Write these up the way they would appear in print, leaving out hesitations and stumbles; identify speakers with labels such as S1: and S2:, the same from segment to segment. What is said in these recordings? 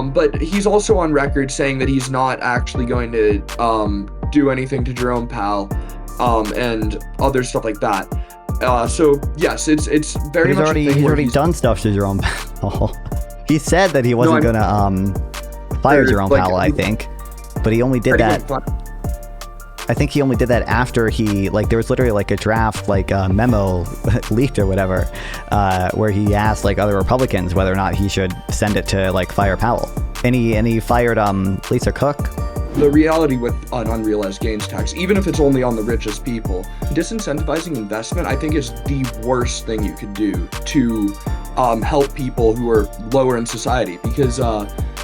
S1: But he's also on record saying that he's not actually going to do anything to Jerome Powell and other stuff like that. So yes, it's very much.
S2: He's already done stuff to Jerome Powell. He said that he wasn't gonna fire Jerome Powell, I think, but he only did that. I think he only did that after he, like, there was literally like a draft, like a memo leaked or whatever, where he asked like other Republicans whether or not he should send it to like fire Powell. And he fired Lisa Cook.
S1: The reality with an unrealized gains tax, even if it's only on the richest people, disincentivizing investment, I think, is the worst thing you could do to help people who are lower in society, because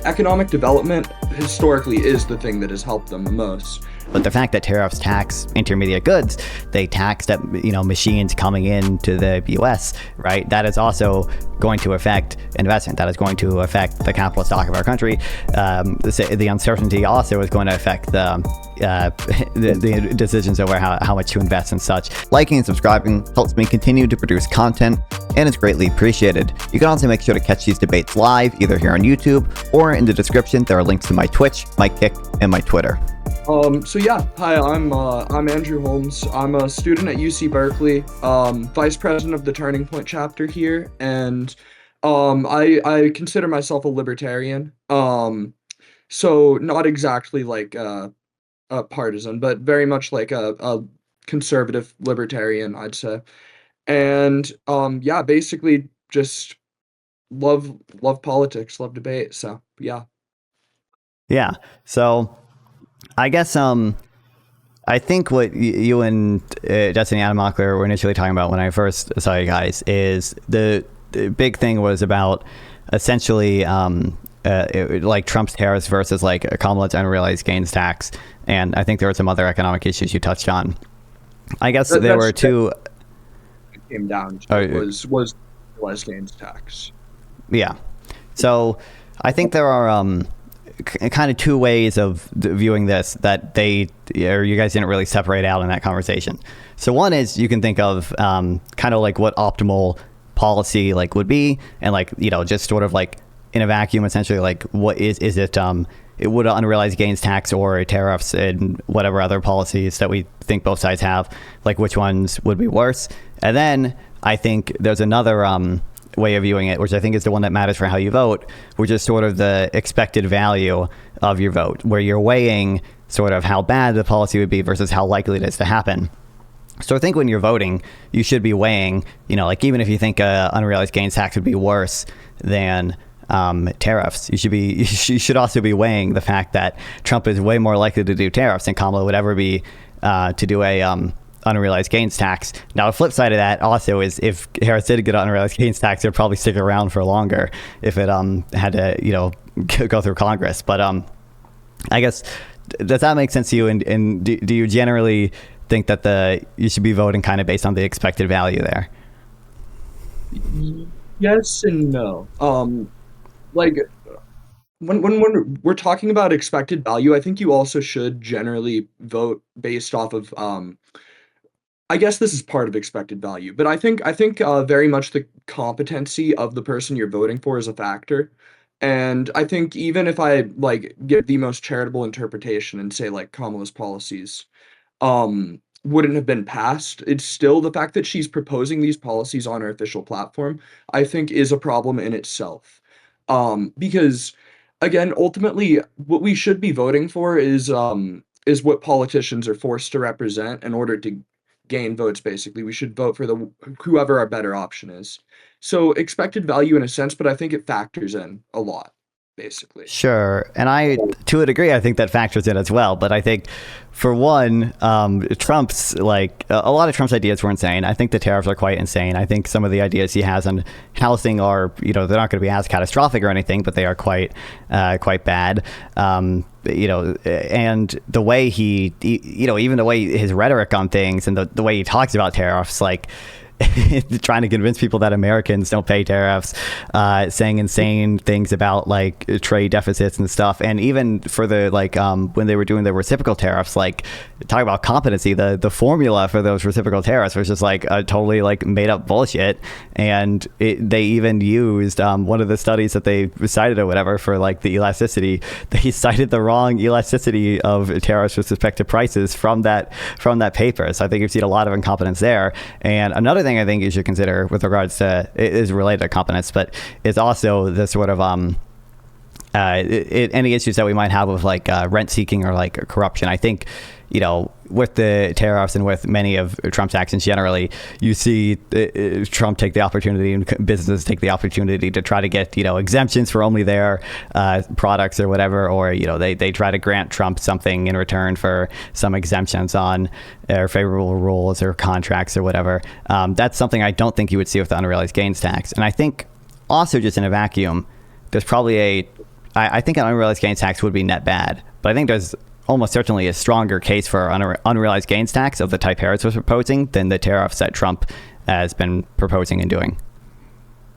S1: economic development historically is the thing that has helped them the most.
S2: But the fact that tariffs tax intermediate goods, they tax that, machines coming into the U.S., right? That is also going to affect investment. That is going to affect the capital stock of our country. The uncertainty also is going to affect the decisions over how much to invest and such. Liking and subscribing helps me continue to produce content and is greatly appreciated. You can also make sure to catch these debates live, either here on YouTube or in the description. There are links to my Twitch, my Kick, and my Twitter.
S1: So yeah, hi, I'm Andrew Holmes. I'm a student at UC Berkeley, vice president of the Turning Point chapter here, and I consider myself a libertarian. So not exactly like a partisan, but very much like a conservative libertarian, I'd say. And yeah, basically just love politics, love debate. So yeah.
S2: Yeah. So I guess I think what you and Destiny Adamockler were initially talking about when I first saw you guys is the big thing was about essentially like Trump's tariffs versus like Kamala's unrealized gains tax, and I think there were some other economic issues you touched on. I guess there were two.
S1: It came down to was unrealized gains tax.
S2: Yeah, so I think there are kind of two ways of viewing this that you guys didn't really separate out in that conversation. So one is you can think of kind of like what optimal policy like would be, and like, just sort of like in a vacuum, essentially, like what is it it would unrealized gains tax or tariffs and whatever other policies that we think both sides have, like which ones would be worse. And then I think there's another way of viewing it, which I think is the one that matters for how you vote, which is sort of the expected value of your vote, where you're weighing sort of how bad the policy would be versus how likely it is to happen. So I think when you're voting, you should be weighing, like even if you think unrealized gains tax would be worse than tariffs, you should also be weighing the fact that Trump is way more likely to do tariffs than Kamala would ever be to do a unrealized gains tax. Now, the flip side of that also is if Harris did get an unrealized gains tax, it would probably stick around for longer if it had to go through Congress. But I guess, does that make sense to you? And do you generally think that you should be voting kind of based on the expected value there?
S1: Yes and no. Like when we're talking about expected value, I think you also should generally vote based off of I guess this is part of expected value, but I think very much the competency of the person you're voting for is a factor. And I think even if I like give the most charitable interpretation and say like Kamala's policies wouldn't have been passed, it's still the fact that she's proposing these policies on her official platform, I think, is a problem in itself. Because again, ultimately what we should be voting for is what politicians are forced to represent in order to gain votes. Basically, we should vote for whoever our better option is. So expected value in a sense, but I think it factors in a lot, basically.
S2: Sure. And to a degree, I think that factors in as well. But I think, for one, Trump's, like, a lot of Trump's ideas were insane. I think the tariffs are quite insane. I think some of the ideas he has on housing are, they're not going to be as catastrophic or anything, but they are quite bad. And the way he even the way his rhetoric on things and the way he talks about tariffs, like, trying to convince people that Americans don't pay tariffs, saying insane things about like trade deficits and stuff. And even for the when they were doing the reciprocal tariffs, like talk about competency, the formula for those reciprocal tariffs was just like a totally like made up bullshit. And they even used one of the studies that they cited or whatever for like the elasticity. They cited the wrong elasticity of tariffs with respect to prices from that paper. So I think you've seen a lot of incompetence there. And another thing I think you should consider with regards to, it is related to competence, but it's also the sort of any issues that we might have with like rent seeking or like corruption. I think, you know, with the tariffs and with many of Trump's actions generally, you see Trump take the opportunity and businesses take the opportunity to try to get, you know, exemptions for only their products or whatever, or, you know, they try to grant Trump something in return for some exemptions on favorable rules or contracts or whatever. That's something I don't think you would see with the unrealized gains tax. And I think also just in a vacuum, there's probably I think an unrealized gains tax would be net bad, but I think there's almost certainly a stronger case for unrealized gains tax of the type Harris was proposing than the tariffs that Trump has been proposing and doing.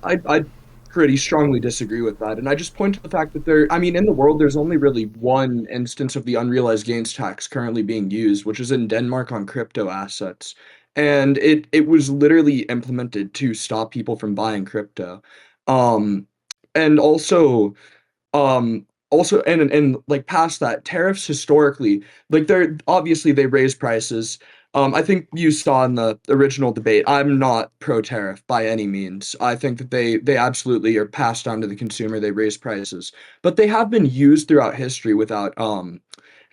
S1: I pretty strongly disagree with that. And I just point to the fact that in the world, there's only really one instance of the unrealized gains tax currently being used, which is in Denmark on crypto assets. And it was literally implemented to stop people from buying crypto. Um, and also and like past that, tariffs historically, like they raise prices. I think you saw in the original debate, I'm not pro tariff by any means. I think that they absolutely are passed on to the consumer. They raise prices, but they have been used throughout history without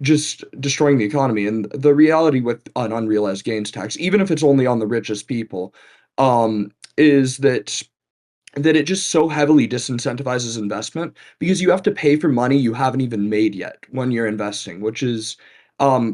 S1: just destroying the economy. And the reality with an unrealized gains tax, even if it's only on the richest people, is that it just so heavily disincentivizes investment because you have to pay for money you haven't even made yet when you're investing, which is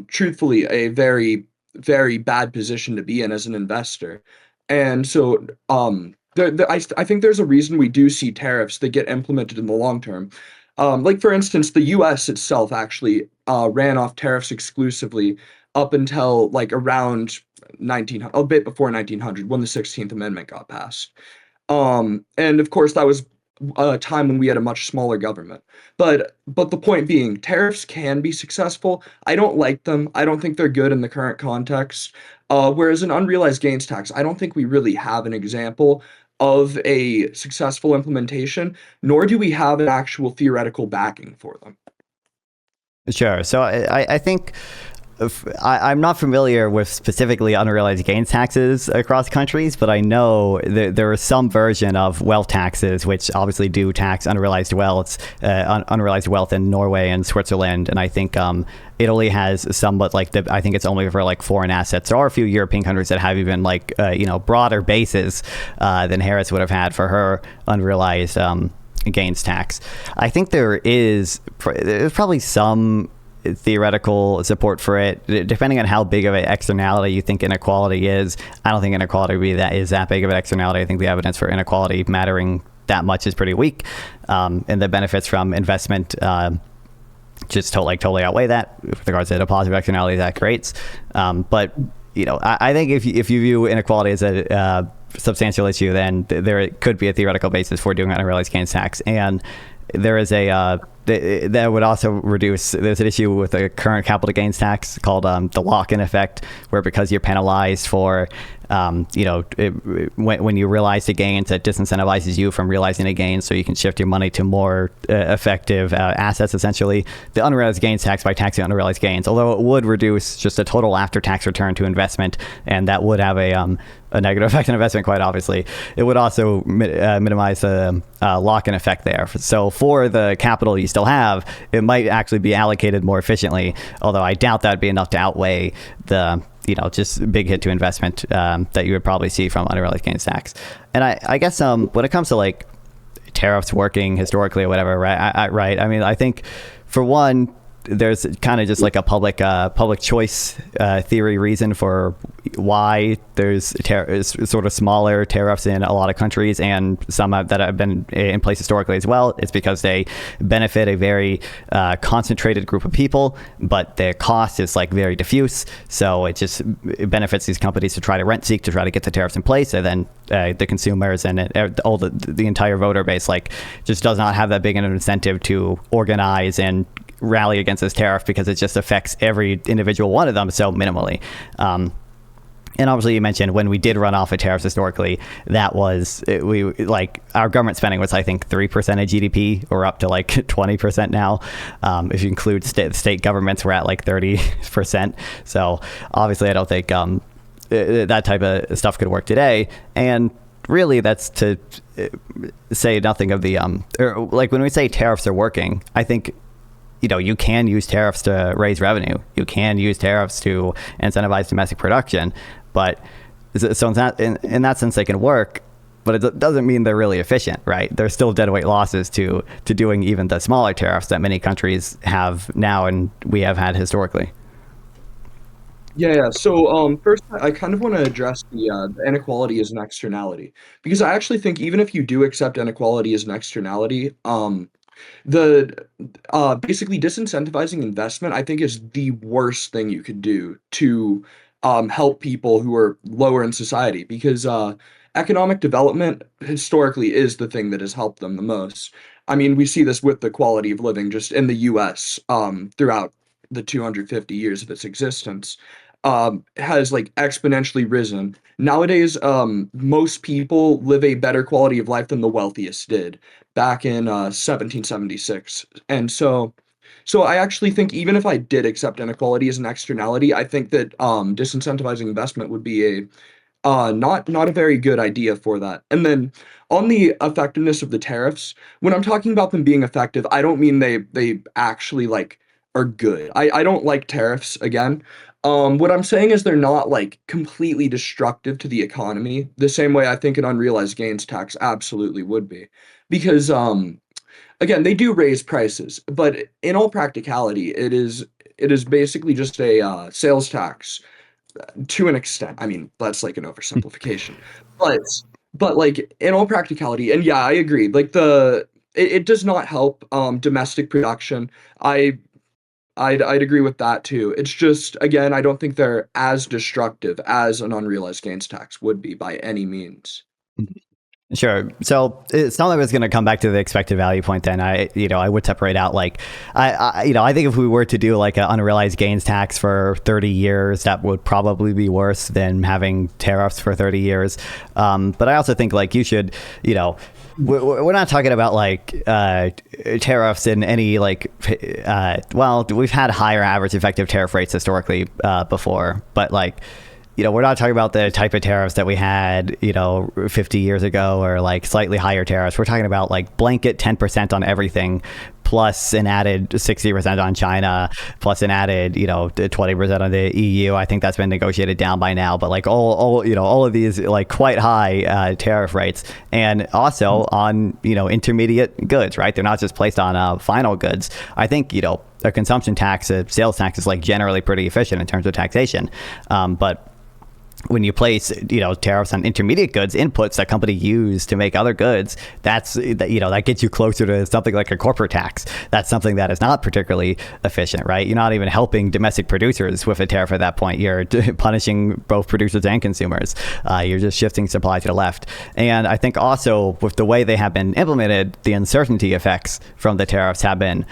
S1: truthfully a very, very bad position to be in as an investor. And so I think there's a reason we do see tariffs that get implemented in the long term. Like, for instance, the US itself actually ran off tariffs exclusively up until like around 1900, a bit before 1900, when the 16th Amendment got passed. And of course, that was a time when we had a much smaller government. But the point being, tariffs can be successful. I don't like them. I don't think they're good in the current context. Whereas an unrealized gains tax, I don't think we really have an example of a successful implementation, nor do we have an actual theoretical backing for them.
S2: Sure. So I think I'm not familiar with specifically unrealized gains taxes across countries, but I know there is some version of wealth taxes, which obviously do tax unrealized wealth in Norway and Switzerland. And I think Italy has some, but I think it's only for like foreign assets. There are a few European countries that have even like, broader bases than Harris would have had for her unrealized gains tax. I think there's probably some theoretical support for it, depending on how big of an externality you think inequality is. I don't think inequality is that big of an externality. I think the evidence for inequality mattering that much is pretty weak, and the benefits from investment just totally outweigh that with regards to the positive externality that creates. But I think if you view inequality as a substantial issue, then there could be a theoretical basis for doing an unrealized gains tax. And there is that would also reduce, there's an issue with the current capital gains tax called the lock-in effect, where because you're penalized for when you realize the gains, that disincentivizes you from realizing a gain, so you can shift your money to more effective assets. Essentially, the unrealized gains tax, by taxing unrealized gains, although it would reduce just a total after-tax return to investment, and that would have a negative effect on investment, quite obviously, it would also minimize the lock-in effect there. So for the capital you still have, it might actually be allocated more efficiently, although I doubt that would be enough to outweigh the just big hit to investment that you would probably see from unrealized gains tax. And I guess when it comes to like tariffs working historically or whatever, right? I mean, I think for one, there's kind of just like a public choice theory reason for why there's sort of smaller tariffs in a lot of countries, and some that have been in place historically as well. It's because they benefit a very concentrated group of people, but their cost is like very diffuse. So it benefits these companies to try to rent seek to try to get the tariffs in place, and then the consumers and all the entire voter base like just does not have that big an incentive to organize and rally against this tariff, because it just affects every individual one of them so minimally. And obviously, you mentioned when we did run off of tariffs historically, that was our government spending was, I think, 3% of GDP, or up to like 20% now. If you include state governments, we're at like 30%. So obviously, I don't think that type of stuff could work today. And really, that's to say nothing of the like when we say tariffs are working, I think you can use tariffs to raise revenue. You can use tariffs to incentivize domestic production. But so in that sense, they can work, but it doesn't mean they're really efficient, right? There's still deadweight losses to doing even the smaller tariffs that many countries have now and we have had historically.
S1: Yeah. So first, I kind of want to address the inequality as an externality, because I actually think even if you do accept inequality as an externality, the basically disincentivizing investment, I think, is the worst thing you could do to help people who are lower in society, because economic development historically is the thing that has helped them the most. I mean, we see this with the quality of living just in the US throughout the 250 years of its existence, has like exponentially risen. Nowadays, most people live a better quality of life than the wealthiest did back in 1776. And so I actually think even if I did accept inequality as an externality, I think that disincentivizing investment would be a not a very good idea for that. And then on the effectiveness of the tariffs, when I'm talking about them being effective, I don't mean they actually like are good. I don't like tariffs again. What I'm saying is they're not like completely destructive to the economy, the same way I think an unrealized gains tax absolutely would be. Because again, they do raise prices, but in all practicality, it is basically just a sales tax to an extent. I mean, that's like an oversimplification, but like in all practicality, and yeah, I agree. Like it does not help domestic production. I'd agree with that too. It's just, again, I don't think they're as destructive as an unrealized gains tax would be by any means.
S2: Sure. So some of it's going to come back to the expected value point. Then I would separate out like, I think if we were to do like an unrealized gains tax for 30 years, that would probably be worse than having tariffs for 30 years. But I also think like you should, we're not talking about like tariffs in any like, well, we've had higher average effective tariff rates historically before, but like, we're not talking about the type of tariffs that we had, 50 years ago, or like slightly higher tariffs. We're talking about like blanket 10% on everything, plus an added 60% on China, plus an added, 20% on the EU. I think that's been negotiated down by now, but like all of these like quite high tariff rates, and also on, intermediate goods, right? They're not just placed on final goods. I think, a consumption tax, a sales tax is like generally pretty efficient in terms of taxation. But when you place, tariffs on intermediate goods, inputs that company use to make other goods, that gets you closer to something like a corporate tax. That's something that is not particularly efficient, right? You're not even helping domestic producers with a tariff at that point. You're punishing both producers and consumers. You're just shifting supply to the left. And I think also with the way they have been implemented, the uncertainty effects from the tariffs have been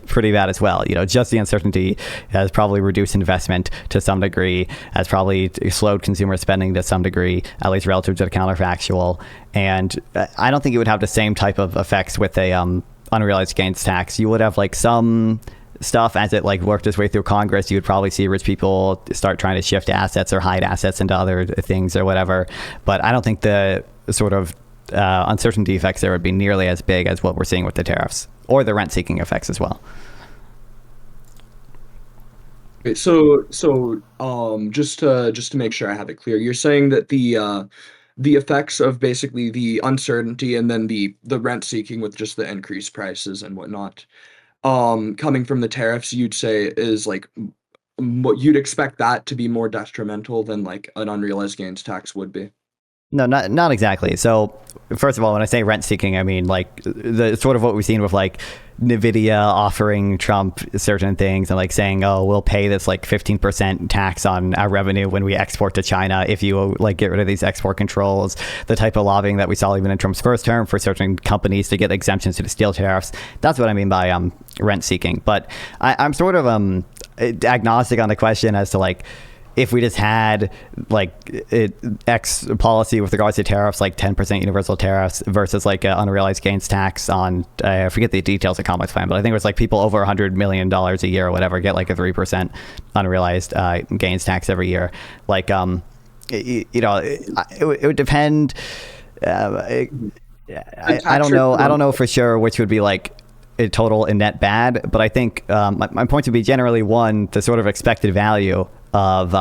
S2: pretty bad as well. Just the uncertainty has probably reduced investment to some degree, has probably slowed consumer spending to some degree, at least relative to the counterfactual. And I don't think it would have the same type of effects with a unrealized gains tax. You would have like some stuff as it like worked its way through Congress. You would probably see rich people start trying to shift assets or hide assets into other things or whatever. But I don't think the sort of uncertainty effects there would be nearly as big as what we're seeing with the tariffs, or the rent-seeking effects as well.
S1: Okay, so just to make sure I have it clear, you're saying that the effects of basically the uncertainty and then the rent seeking with just the increased prices and whatnot, coming from the tariffs, you'd say is like what you'd expect that to be more detrimental than like an unrealized gains tax would be.
S2: No, not exactly. So, first of all, when I say rent seeking, I mean like the sort of what we've seen with like Nvidia offering Trump certain things and like saying, oh, we'll pay this like 15% tax on our revenue when we export to China if you like get rid of these export controls. The type of lobbying that we saw even in Trump's first term for certain companies to get exemptions to the steel tariffs. That's what I mean by rent seeking. But I'm sort of agnostic on the question as to like, if we just had like X policy with regards to tariffs, like 10% universal tariffs versus like an unrealized gains tax on, I forget the details of Complex Plan, but I think it was like people over $100 million a year or whatever get like a 3% unrealized gains tax every year. Like, you know, it would depend. I don't know. I don't know for sure which would be like a total and net bad, but I think my point would be generally one, the sort of expected value of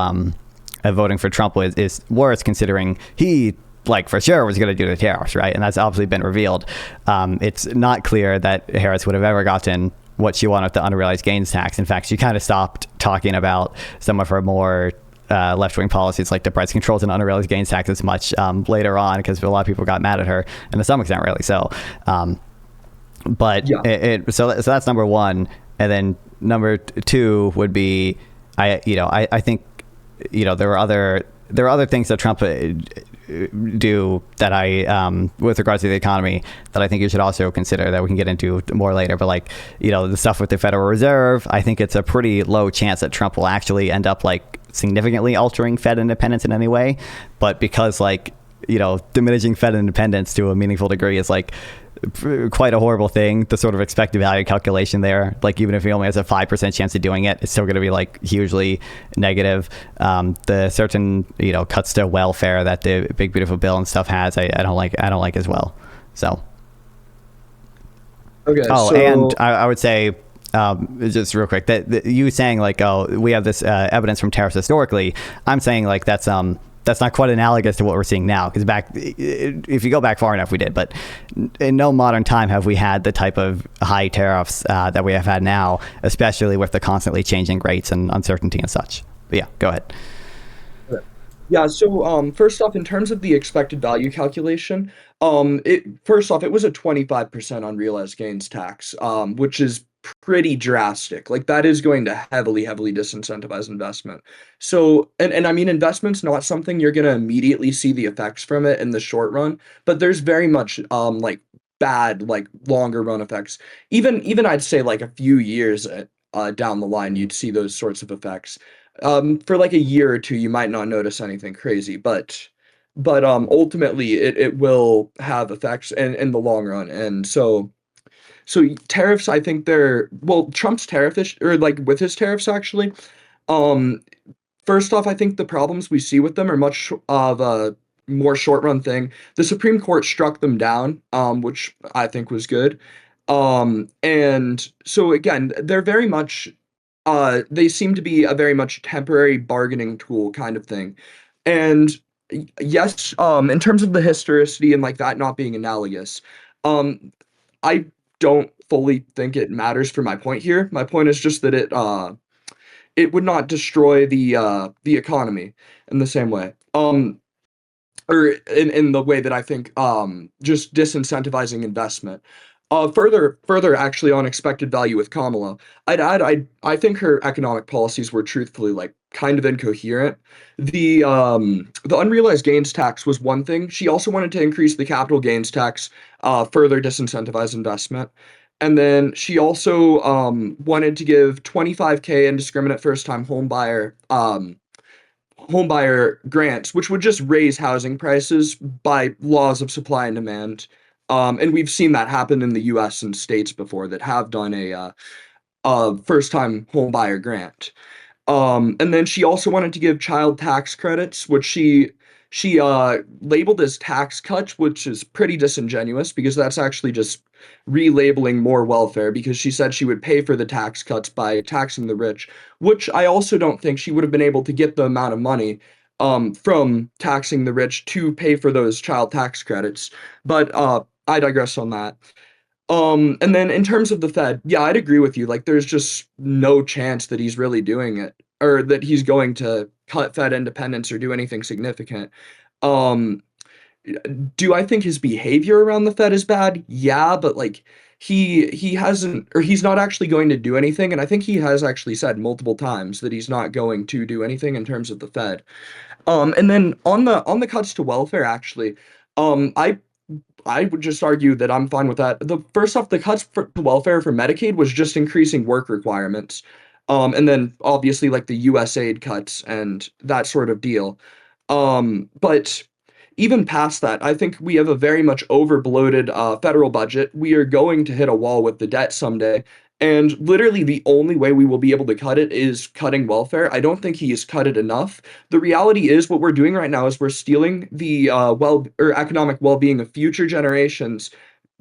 S2: voting for Trump is worse, considering he like for sure was going to do the tariffs, right? And that's obviously been revealed. It's not clear that Harris would have ever gotten what she wanted with the unrealized gains tax. In fact, she kind of stopped talking about some of her more left-wing policies like the price controls and unrealized gains tax as much later on, because a lot of people got mad at her, and to some extent really so. But yeah. So that's number one. And then number two would be, I think, there are other things that Trump do that with regards to the economy that I think you should also consider, that we can get into more later. But like, the stuff with the Federal Reserve, I think it's a pretty low chance that Trump will actually end up like significantly altering Fed independence in any way. But because like, diminishing Fed independence to a meaningful degree is like quite a horrible thing. The sort of expected value calculation there, like even if he only has a 5% chance of doing it, it's still going to be like hugely negative. The certain cuts to welfare that the big beautiful bill and stuff has, I don't like as well. So
S1: okay.
S2: And I would say just real quick that you saying like, oh, we have this evidence from tariffs historically, I'm saying like that's not quite analogous to what we're seeing now, because if you go back far enough, we did. But in no modern time have we had the type of high tariffs that we have had now, especially with the constantly changing rates and uncertainty and such. But yeah, go ahead.
S1: Yeah, so first off, in terms of the expected value calculation, first off, it was a 25% unrealized gains tax, which is pretty drastic. Like that is going to heavily, heavily disincentivize investment. So, and I mean, investment's not something you're going to immediately see the effects from it in the short run, but there's very much like bad, like longer run effects. Even I'd say like a few years down the line, you'd see those sorts of effects. For like a year or two, you might not notice anything crazy, but ultimately it will have effects in the long run. And so tariffs, I think Trump's tariff or like with his tariffs actually, um, first off, I think the problems we see with them are much of a more short run thing. The Supreme Court struck them down, which I think was good. And so again, they're very much they seem to be a very much temporary bargaining tool kind of thing. And yes, in terms of the historicity and like that not being analogous, um, I don't fully think it matters for my point here. My point is just that it would not destroy the economy in the same way. Or in the way that I think just disincentivizing investment. Further actually on expected value with Kamala, I'd add I think her economic policies were truthfully like kind of incoherent. The unrealized gains tax was one thing. She also wanted to increase the capital gains tax, further disincentivize investment. And then she also wanted to give 25K indiscriminate first time homebuyer grants, which would just raise housing prices by laws of supply and demand. And we've seen that happen in the U.S. and states before that have done a first-time homebuyer grant. And then she also wanted to give child tax credits, which she labeled as tax cuts, which is pretty disingenuous because that's actually just relabeling more welfare, because she said she would pay for the tax cuts by taxing the rich, which I also don't think she would have been able to get the amount of money from taxing the rich to pay for those child tax credits. But I digress on that. And then in terms of the Fed, yeah, I'd agree with you. Like, there's just no chance that he's really doing it or that he's going to cut Fed independence or do anything significant. Um, do I think his behavior around the Fed is bad? Yeah, but like he hasn't or he's not actually going to do anything, and I think he has actually said multiple times that he's not going to do anything in terms of the Fed. And then on the cuts to welfare, actually, I would just argue that I'm fine with that. The first off, the cuts to welfare for Medicaid was just increasing work requirements. And then obviously like the USAID cuts and that sort of deal. But even past that, I think we have a very much over bloated federal budget. We are going to hit a wall with the debt someday. And literally the only way we will be able to cut it is cutting welfare. I don't think he has cut it enough. The reality is what we're doing right now is we're stealing the well or economic well-being of future generations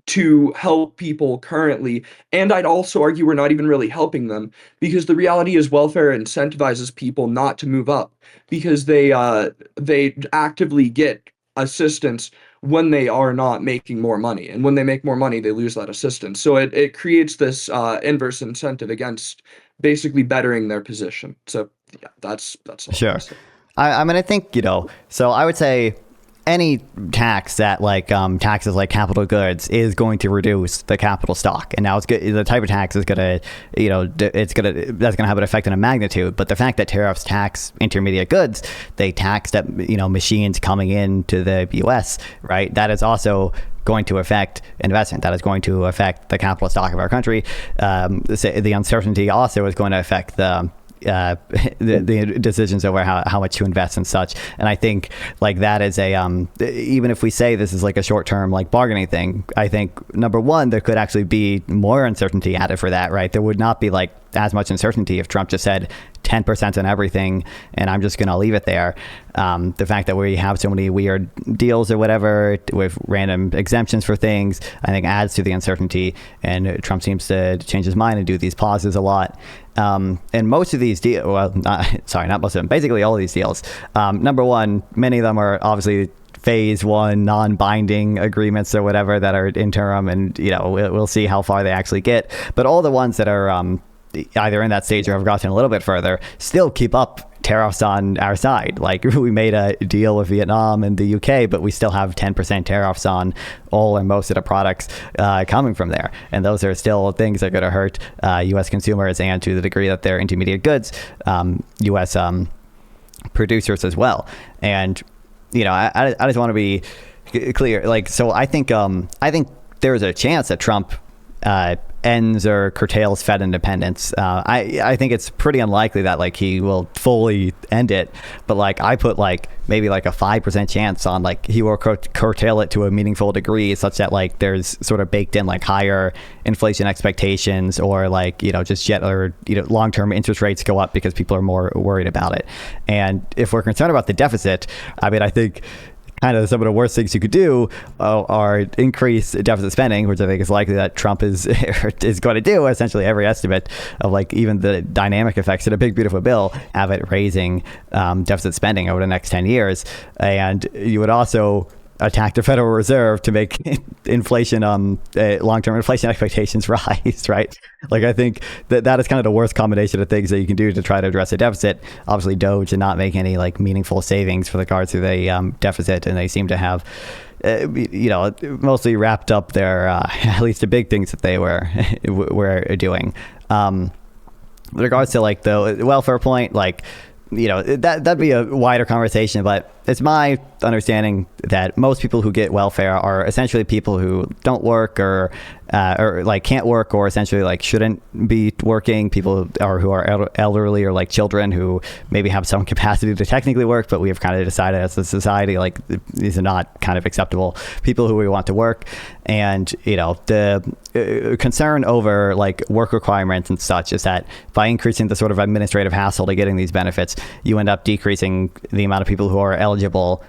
S1: to help people currently. And I'd also argue we're not even really helping them because the reality is welfare incentivizes people not to move up because they actively get assistance when they are not making more money. And when they make more money, they lose that assistance. So it creates this inverse incentive against basically bettering their position. So yeah, that's all I
S2: Sure.
S1: say.
S2: I mean, I think, so I would say any tax that taxes like capital goods is going to reduce the capital stock. And now it's good. The type of tax is going to, that's going to have an effect on a magnitude. But the fact that tariffs tax intermediate goods, they tax that, machines coming into the US, right? That is also going to affect investment. That is going to affect the capital stock of our country. The uncertainty also is going to affect the decisions over how much to invest and such. And I think like that is a even if we say this is like a short-term like bargaining thing, I think number one, there could actually be more uncertainty added for that, right? There would not be like as much uncertainty if Trump just said 10% on everything and I'm just going to leave it there. The fact that we have so many weird deals or whatever with random exemptions for things, I think adds to the uncertainty, and Trump seems to change his mind and do these pauses a lot. And most of these deals, well, not most of them, basically all of these deals, number one, many of them are obviously phase one non-binding agreements or whatever that are interim, and we'll see how far they actually get. But all the ones that are either in that stage or have gotten a little bit further still keep up tariffs on our side. Like we made a deal with Vietnam and the UK, but we still have 10% tariffs on all and most of the products coming from there. And those are still things that are going to hurt US consumers, and to the degree that they're intermediate goods, US producers as well. And I just want to be clear. Like, so I think there's a chance that Trump ends or curtails Fed independence. I think it's pretty unlikely that like he will fully end it, but like I put like maybe like a 5% chance on like he will curtail it to a meaningful degree, such that like there's sort of baked in like higher inflation expectations, or like just long-term interest rates go up because people are more worried about it. And if we're concerned about the deficit, I mean, I think kind of some of the worst things you could do are increase deficit spending, which I think is likely that Trump is going to do. Essentially every estimate of like even the dynamic effects of a big beautiful bill have it raising deficit spending over the next 10 years. And you would also attack the Federal Reserve to make inflation, long-term inflation expectations rise, right? Like I think that is kind of the worst combination of things that you can do to try to address a deficit. Obviously, Doge did not make any like meaningful savings for the regards to the deficit, and they seem to have, mostly wrapped up their at least the big things that they were doing. With regards to like the welfare point, like that'd be a wider conversation, but it's my understanding that most people who get welfare are essentially people who don't work or like can't work, or essentially like shouldn't be working, people who are elderly or like children who maybe have some capacity to technically work, but we have kind of decided as a society like these are not kind of acceptable people who we want to work. And the concern over like work requirements and such is that by increasing the sort of administrative hassle to getting these benefits, you end up decreasing the amount of people who are eligible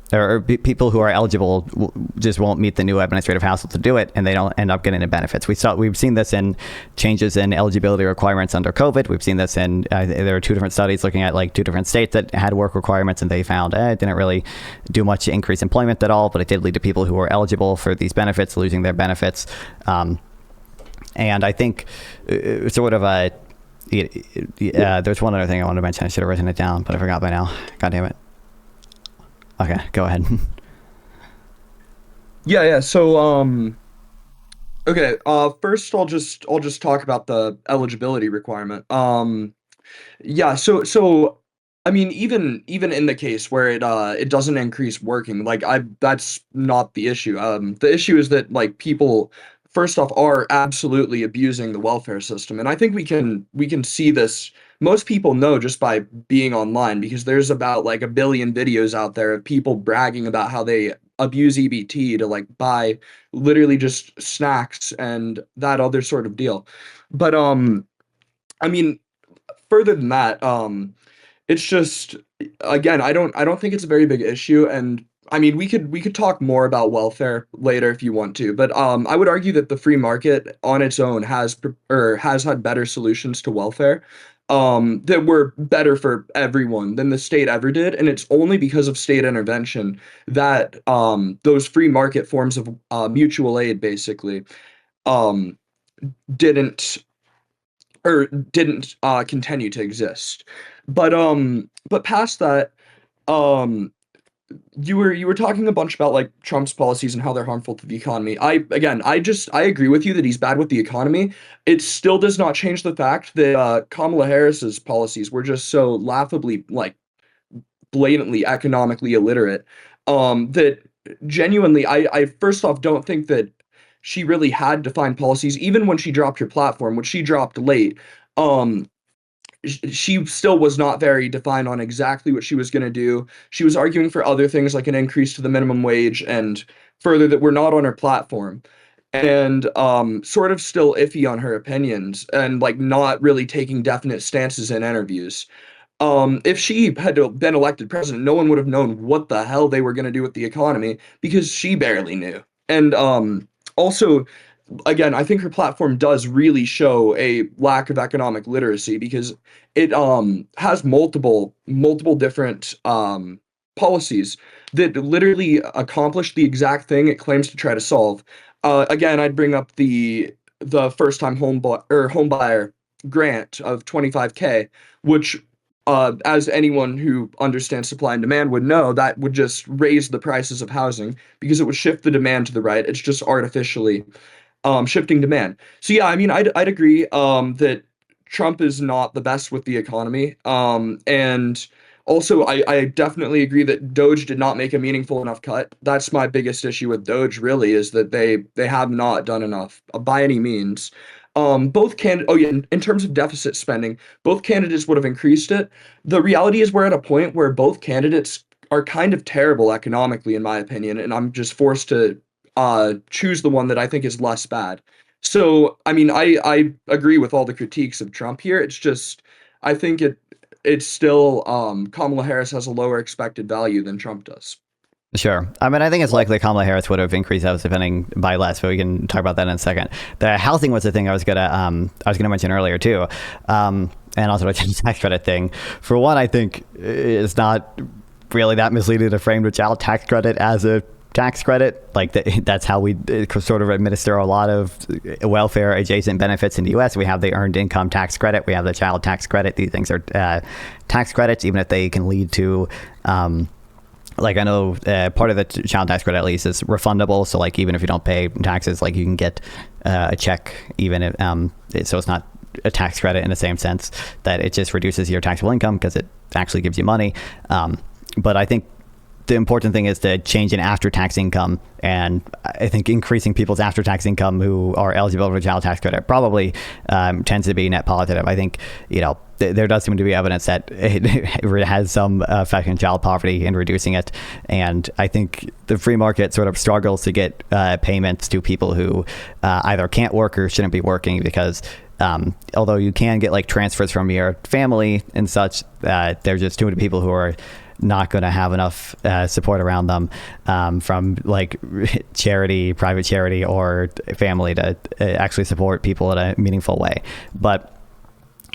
S2: people who are eligible just won't meet the new administrative hassle to do it, and they don't end up getting the benefits. We've seen this in changes in eligibility requirements under COVID. We've seen this in there are two different studies looking at like two different states that had work requirements, and they found it didn't really do much to increase employment at all, but it did lead to people who were eligible for these benefits losing their benefits. And I think sort of a there's one other thing I wanted to mention. I should have written it down, but I forgot by now. God damn it. Okay, go ahead.
S1: Yeah. So, okay. First, I'll just talk about the eligibility requirement. Yeah. So, I mean, even in the case where it doesn't increase working, like that's not the issue. The issue is that like people, first off, are absolutely abusing the welfare system, and I think we can see this. Most people know just by being online because there's about like a billion videos out there of people bragging about how they abuse EBT to like buy literally just snacks and that other sort of deal. But I mean, further than that, it's just again, I don't think it's a very big issue, and I mean we could talk more about welfare later if you want to, but I would argue that the free market on its own has had better solutions to welfare that were better for everyone than the state ever did, and it's only because of state intervention that those free market forms of mutual aid basically um didn't didn't continue to exist. But past that, um, you were talking a bunch about like Trump's policies and how they're harmful to the economy. I agree with you that he's bad with the economy. It still does not change the fact that Kamala Harris's policies were just so laughably like blatantly economically illiterate. That genuinely, I first off don't think that she really had defined policies, even when she dropped her platform, which she dropped late. Um, she still was not very defined on exactly what she was going to do. She was arguing for other things like an increase to the minimum wage and further that were not on her platform. And sort of still iffy on her opinions and like not really taking definite stances in interviews. If she had been elected president, no one would have known what the hell they were going to do with the economy because she barely knew. And also, again, I think her platform does really show a lack of economic literacy because it has multiple different policies that literally accomplish the exact thing it claims to try to solve. Again, I'd bring up the first time home buyer grant of 25K, which as anyone who understands supply and demand would know, that would just raise the prices of housing because it would shift the demand to the right. It's just artificially shifting demand. So yeah, I mean, I'd agree that Trump is not the best with the economy. And also, I definitely agree that Doge did not make a meaningful enough cut. That's my biggest issue with Doge, really, is that they have not done enough by any means. Oh yeah, in terms of deficit spending, both candidates would have increased it. The reality is we're at a point where both candidates are kind of terrible economically, in my opinion, and I'm just forced to choose the one that I think is less bad. So, I mean, I agree with all the critiques of Trump here. It's just I think it's still Kamala Harris has a lower expected value than Trump does.
S2: Sure. I mean, I think it's likely Kamala Harris would have increased house spending by less, but we can talk about that in a second. The housing was the thing I was gonna mention earlier too, and also the tax credit thing. For one, I think it's not really that misleading to frame the child tax credit as a tax credit. Like that's how we sort of administer a lot of welfare adjacent benefits in the U.S. We have the earned income tax credit. We have the child tax credit. These things are tax credits, even if they can lead to like I know part of the child tax credit at least is refundable. So like even if you don't pay taxes, like you can get a check even if so it's not a tax credit in the same sense that it just reduces your taxable income because it actually gives you money. But I think the important thing is to change in after-tax income, and I think increasing people's after-tax income who are eligible for child tax credit probably tends to be net positive. I think, you know, there does seem to be evidence that it has some effect on child poverty in reducing it, and I think the free market sort of struggles to get payments to people who either can't work or shouldn't be working because although you can get like transfers from your family and such, there's just too many people who are not going to have enough support around them from like charity, private charity, or family to actually support people in a meaningful way. But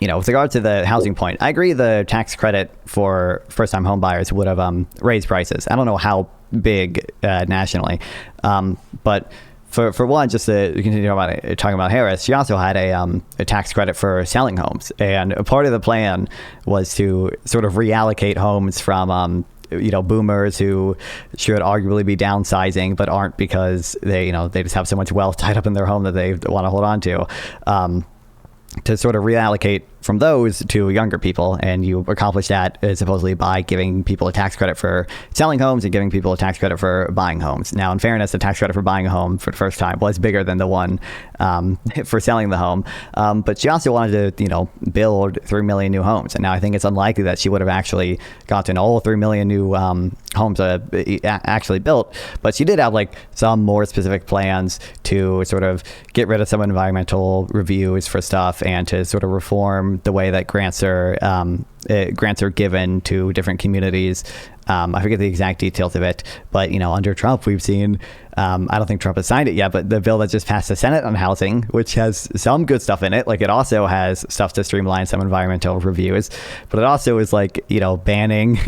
S2: with regard to the housing point, I agree the tax credit for first-time home buyers would have raised prices. I don't know how big nationally, but for one, just to continue talking about Harris, she also had a tax credit for selling homes, and a part of the plan was to sort of reallocate homes from boomers who should arguably be downsizing but aren't because they just have so much wealth tied up in their home that they want to hold on to sort of reallocate from those to younger people. And you accomplish that supposedly by giving people a tax credit for selling homes and giving people a tax credit for buying homes. Now, in fairness, the tax credit for buying a home for the first time was bigger than the one for selling the home. But she also wanted to, build 3 million new homes. And now I think it's unlikely that she would have actually gotten all 3 million new homes actually built. But she did have like some more specific plans to sort of get rid of some environmental reviews for stuff and to sort of reform the way that grants are given to different communities. I forget the exact details of it, but under Trump, we've seen. I don't think Trump has signed it yet, but the bill that just passed the Senate on housing, which has some good stuff in it, like it also has stuff to streamline some environmental reviews, but it also is like banning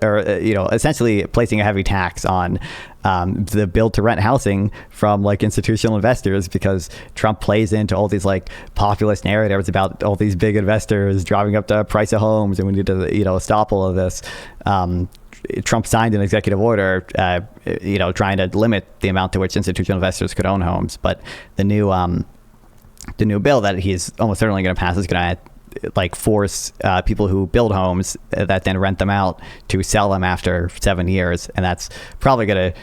S2: or essentially placing a heavy tax on the build to rent housing from like institutional investors, because Trump plays into all these like populist narratives about all these big investors driving up the price of homes, and we need to stop all of this. Trump signed an executive order, trying to limit the amount to which institutional investors could own homes. But the new bill that he's almost certainly going to pass is going to like force people who build homes that then rent them out to sell them after 7 years, and that's probably going to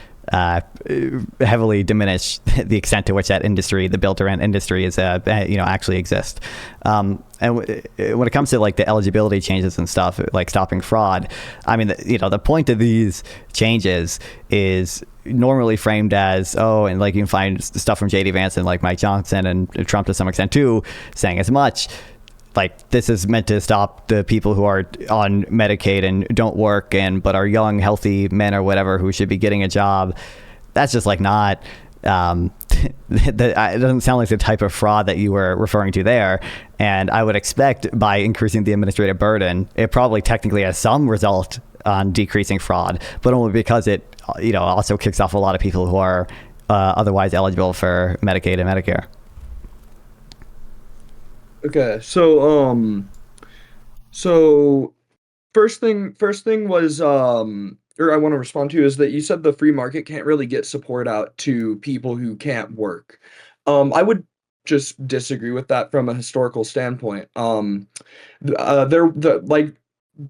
S2: heavily diminish the extent to which that industry, the build-to-rent industry, is actually exist. And when it comes to like the eligibility changes and stuff, like stopping fraud, I mean, the point of these changes is normally framed as, and like you can find stuff from J.D. Vance and like Mike Johnson and Trump to some extent too, saying as much. Like, this is meant to stop the people who are on Medicaid and don't work but are young, healthy men or whatever who should be getting a job. That's just like not, it doesn't sound like the type of fraud that you were referring to there. And I would expect by increasing the administrative burden, it probably technically has some result on decreasing fraud, but only because it, also kicks off a lot of people who are otherwise eligible for Medicaid and Medicare.
S1: Okay, so first thing was or I want to respond to is that you said the free market can't really get support out to people who can't work. I would just disagree with that from a historical standpoint.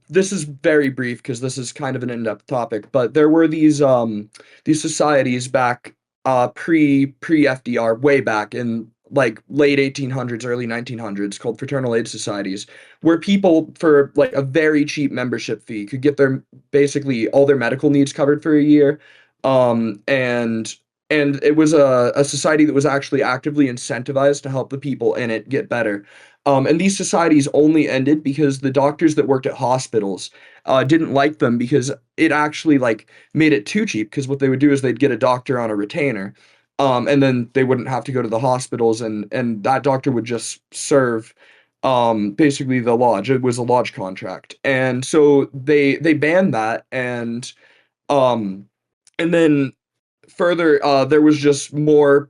S1: This is very brief because this is kind of an in-depth topic, but there were these societies back pre FDR, way back in like late 1800s, early 1900s, called fraternal aid societies, where people for like a very cheap membership fee could get their basically all their medical needs covered for a year. And it was a society that was actually actively incentivized to help the people in it get better. And these societies only ended because the doctors that worked at hospitals didn't like them, because it actually like made it too cheap. Because what they would do is they'd get a doctor on a retainer, and then they wouldn't have to go to the hospitals, and that doctor would just serve basically the lodge. It was a lodge contract, and so they banned that, um, and then further, there was just more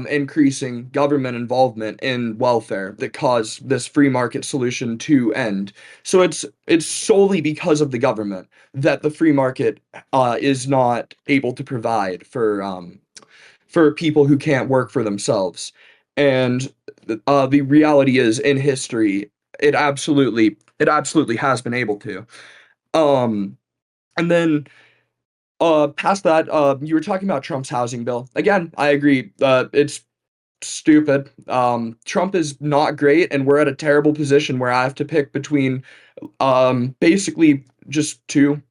S1: increasing government involvement in welfare that caused this free market solution to end. So it's solely because of the government that the free market is not able to provide for people who can't work for themselves. And the reality is, in history, it absolutely has been able to. Um, and then past that, you were talking about Trump's housing bill. Again, I agree. It's stupid. Trump is not great, and we're at a terrible position where I have to pick between basically just two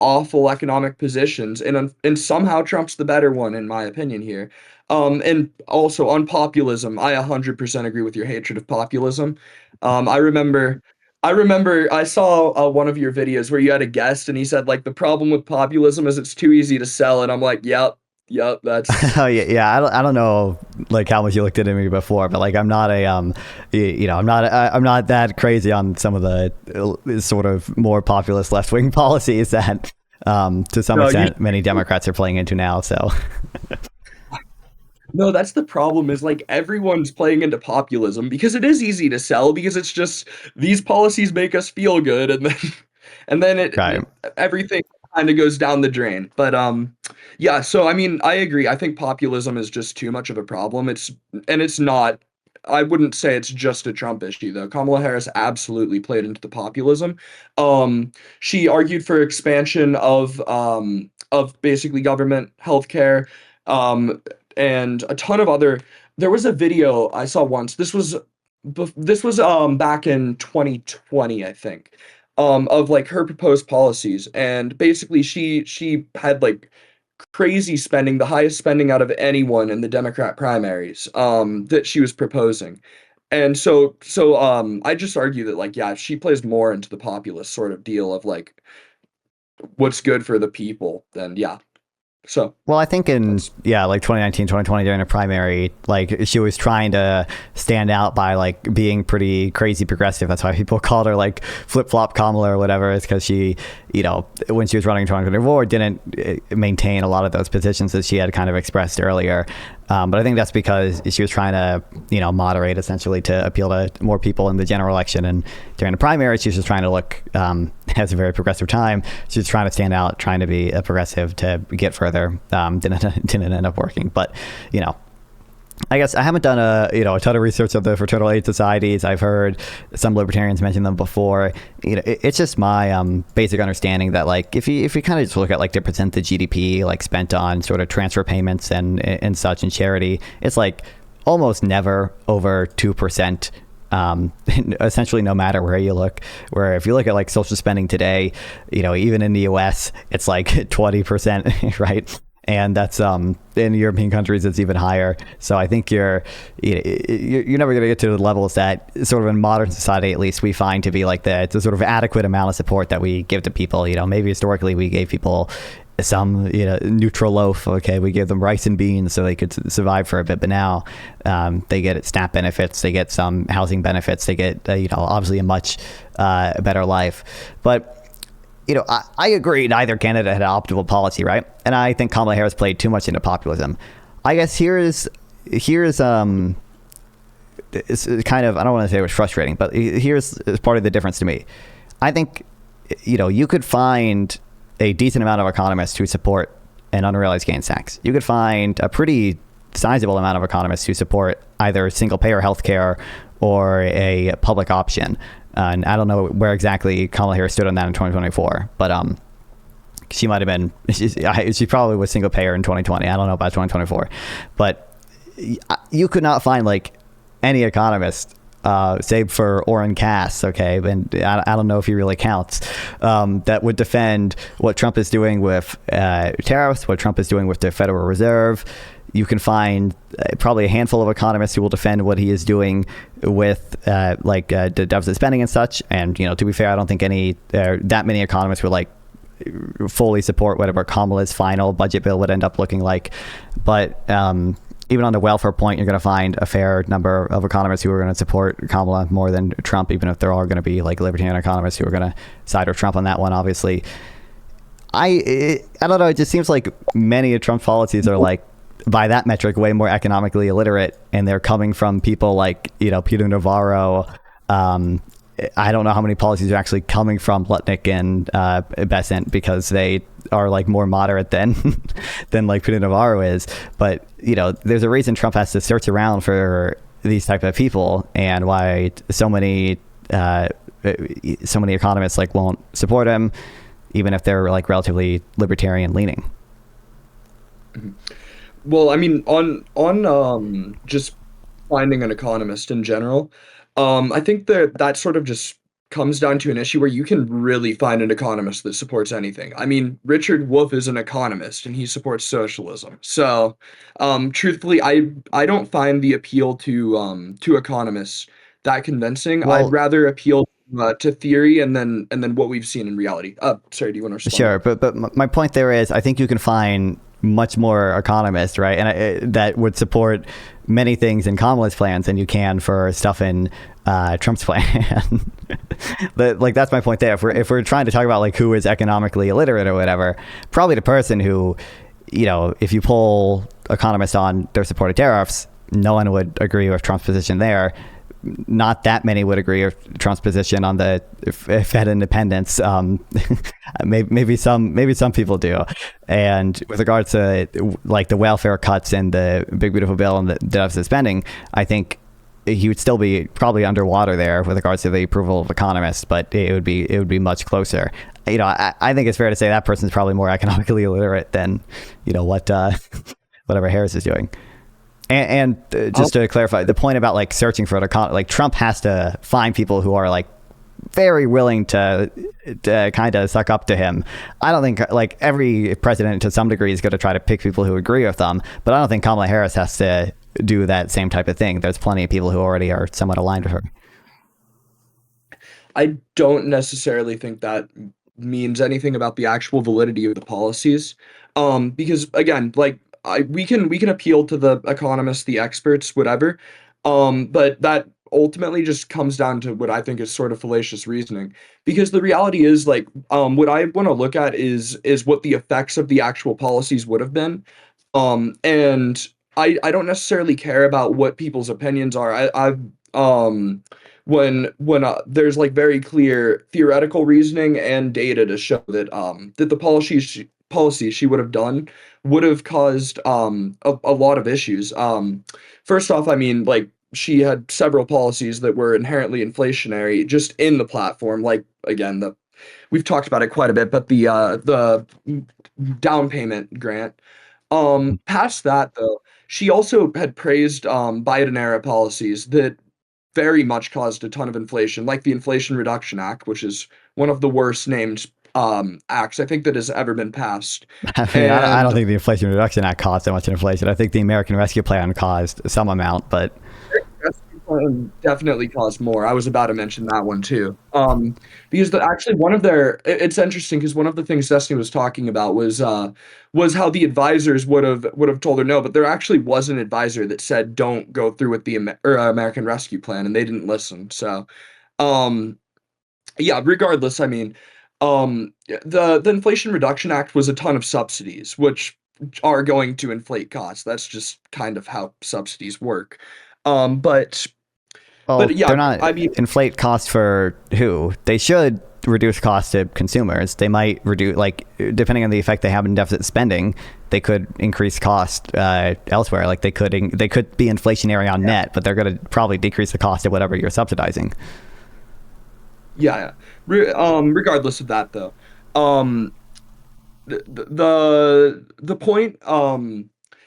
S1: awful economic positions, and somehow Trump's the better one in my opinion here. And also on populism, I 100% agree with your hatred of populism. I remember I remember I saw one of your videos where you had a guest and he said like the problem with populism is it's too easy to sell, and I'm like, yep, yep, that's
S2: Oh yeah, yeah. I don't know like how much you looked into me before, but like I'm not a I'm not that crazy on some of the sort of more populist left wing policies that to some
S1: no, you
S2: extent many Democrats are playing into now. So
S1: no, that's the problem is like everyone's playing into populism because it is easy to sell because it's just these policies make us feel good, and then and then
S2: right.
S1: everything kind of goes down the drain. But yeah, so I mean, I agree. I think populism is just too much of a problem. It's not, I wouldn't say it's just a Trump issue though. Kamala Harris absolutely played into the populism. She argued for expansion of basically government healthcare. Um, and a ton of other, there was a video I saw once. This was back in 2020, I think, of like her proposed policies, and basically she had like crazy spending, the highest spending out of anyone in the Democrat primaries, that she was proposing. And I just argue that like yeah, she plays more into the populist sort of deal of like what's good for the people, then yeah. So
S2: Well, I think in
S1: that's
S2: like 2019, 2020 during the primary, like she was trying to stand out by like being pretty crazy progressive. That's why people called her like flip flop Kamala or whatever. It's because she, when she was running in 2024, didn't maintain a lot of those positions that she had kind of expressed earlier. But I think that's because she was trying to, moderate essentially to appeal to more people in the general election. And during the primary, she was just trying to look, has a very progressive time. She was trying to stand out, trying to be a progressive to get further. Didn't end up working, but I guess I haven't done a ton of research of the fraternal aid societies. I've heard some libertarians mention them before. It's just my basic understanding that like if you kind of just look at like the percentage GDP like spent on sort of transfer payments and such and charity, it's like almost never over 2%. Essentially no matter where you look, where if you look at like social spending today, even in the US it's like 20%, right? And that's in European countries it's even higher. So I think you're never going to get to the levels that sort of in modern society at least we find to be like the sort of adequate amount of support that we give to people. Maybe historically we gave people some neutral loaf. Okay, we gave them rice and beans so they could survive for a bit, but now they get SNAP benefits, they get some housing benefits, they get obviously a much better life. But I agree neither candidate had an optimal policy, right? And I think Kamala Harris played too much into populism. I guess here's it's kind of, I don't want to say it was frustrating, but here's part of the difference to me. I think you could find a decent amount of economists who support an unrealized gains tax. You could find a pretty sizable amount of economists who support either single payer healthcare or a public option. And I don't know where exactly Kamala Harris stood on that in 2024, but she might have been, she probably was single payer in 2020. I don't know about 2024, but you could not find like any economist, save for Orrin Cass, okay, and I don't know if he really counts, that would defend what Trump is doing with tariffs, what Trump is doing with the Federal Reserve. You can find probably a handful of economists who will defend what he is doing with the deficit spending and such. And to be fair, I don't think that many economists would like fully support whatever Kamala's final budget bill would end up looking like. But even on the welfare point, you're going to find a fair number of economists who are going to support Kamala more than Trump, even if there are going to be like libertarian economists who are going to side with Trump on that one, obviously. I don't know. It just seems like many of Trump's policies are like, by that metric, way more economically illiterate, and they're coming from people like Peter Navarro. I don't know how many policies are actually coming from Lutnick and Besant, because they are like more moderate than like Peter Navarro is. But there's a reason Trump has to search around for these type of people, and why so many economists like won't support him, even if they're like relatively libertarian leaning.
S1: Mhm. Well, I mean, on just finding an economist in general, I think that sort of just comes down to an issue where you can really find an economist that supports anything. I mean, Richard Wolff is an economist and he supports socialism. So, truthfully, I don't find the appeal to economists that convincing. I'd
S2: Well,
S1: rather appeal. to theory and then what we've seen in reality. Sorry, do you want to respond to
S2: Sure,
S1: that?
S2: but my point there is, I think you can find much more economists, right, and that would support many things in Kamala's plans than you can for stuff in Trump's plan. But like that's my point there. If we're trying to talk about like who is economically illiterate or whatever, probably the person who, if you poll economists on their support of tariffs, no one would agree with Trump's position there. Not that many would agree with Trump's position on the Fed independence. Maybe some people do. And with regards to like the welfare cuts and the big beautiful bill and the deficit spending, I think he would still be probably underwater there with regards to the approval of economists, but it would be much closer. I think it's fair to say that person's probably more economically illiterate than whatever Harris is doing. And just to clarify, the point about like searching for like Trump has to find people who are like very willing to kind of suck up to him. I don't think like every president to some degree is going to try to pick people who agree with them, but I don't think Kamala Harris has to do that same type of thing. There's plenty of people who already are somewhat aligned with her.
S1: I don't necessarily think that means anything about the actual validity of the policies. Because again, like we can appeal to the economists, the experts, whatever. But that ultimately just comes down to what I think is sort of fallacious reasoning. Because the reality is like what I want to look at is what the effects of the actual policies would have been. And I don't necessarily care about what people's opinions are. I've when there's like very clear theoretical reasoning and data to show that the policy she would have done would have caused a lot of issues. First off, I mean, like she had several policies that were inherently inflationary just in the platform. Like again, the we've talked about it quite a bit, but the down payment grant. Past that though, she also had praised Biden era policies that very much caused a ton of inflation, like the Inflation Reduction Act, which is one of the worst named acts I think that has ever been passed.
S2: I mean, I don't
S1: And
S2: think the Inflation Reduction Act caused so much inflation. I think the American Rescue Plan caused some amount, but
S1: rescue plan definitely caused more. I was about to mention that one too. Because actually one of it's interesting because one of the things Destiny was talking about was how the advisors would have told her no, but there actually was an advisor that said don't go through with the American Rescue Plan, and they didn't listen. So, um, yeah, regardless, I mean, the Inflation Reduction Act was a ton of subsidies, which are going to inflate costs. That's just kind of how subsidies work. Um, but
S2: well,
S1: but yeah,
S2: they're not
S1: I mean,
S2: inflate costs for who? They should reduce costs to consumers. They might reduce, like, depending on the effect they have in deficit spending, they could increase cost elsewhere. Like they could be inflationary on net, but they're going to probably decrease the cost of whatever you're subsidizing.
S1: yeah, yeah. Regardless of that though, um, the point,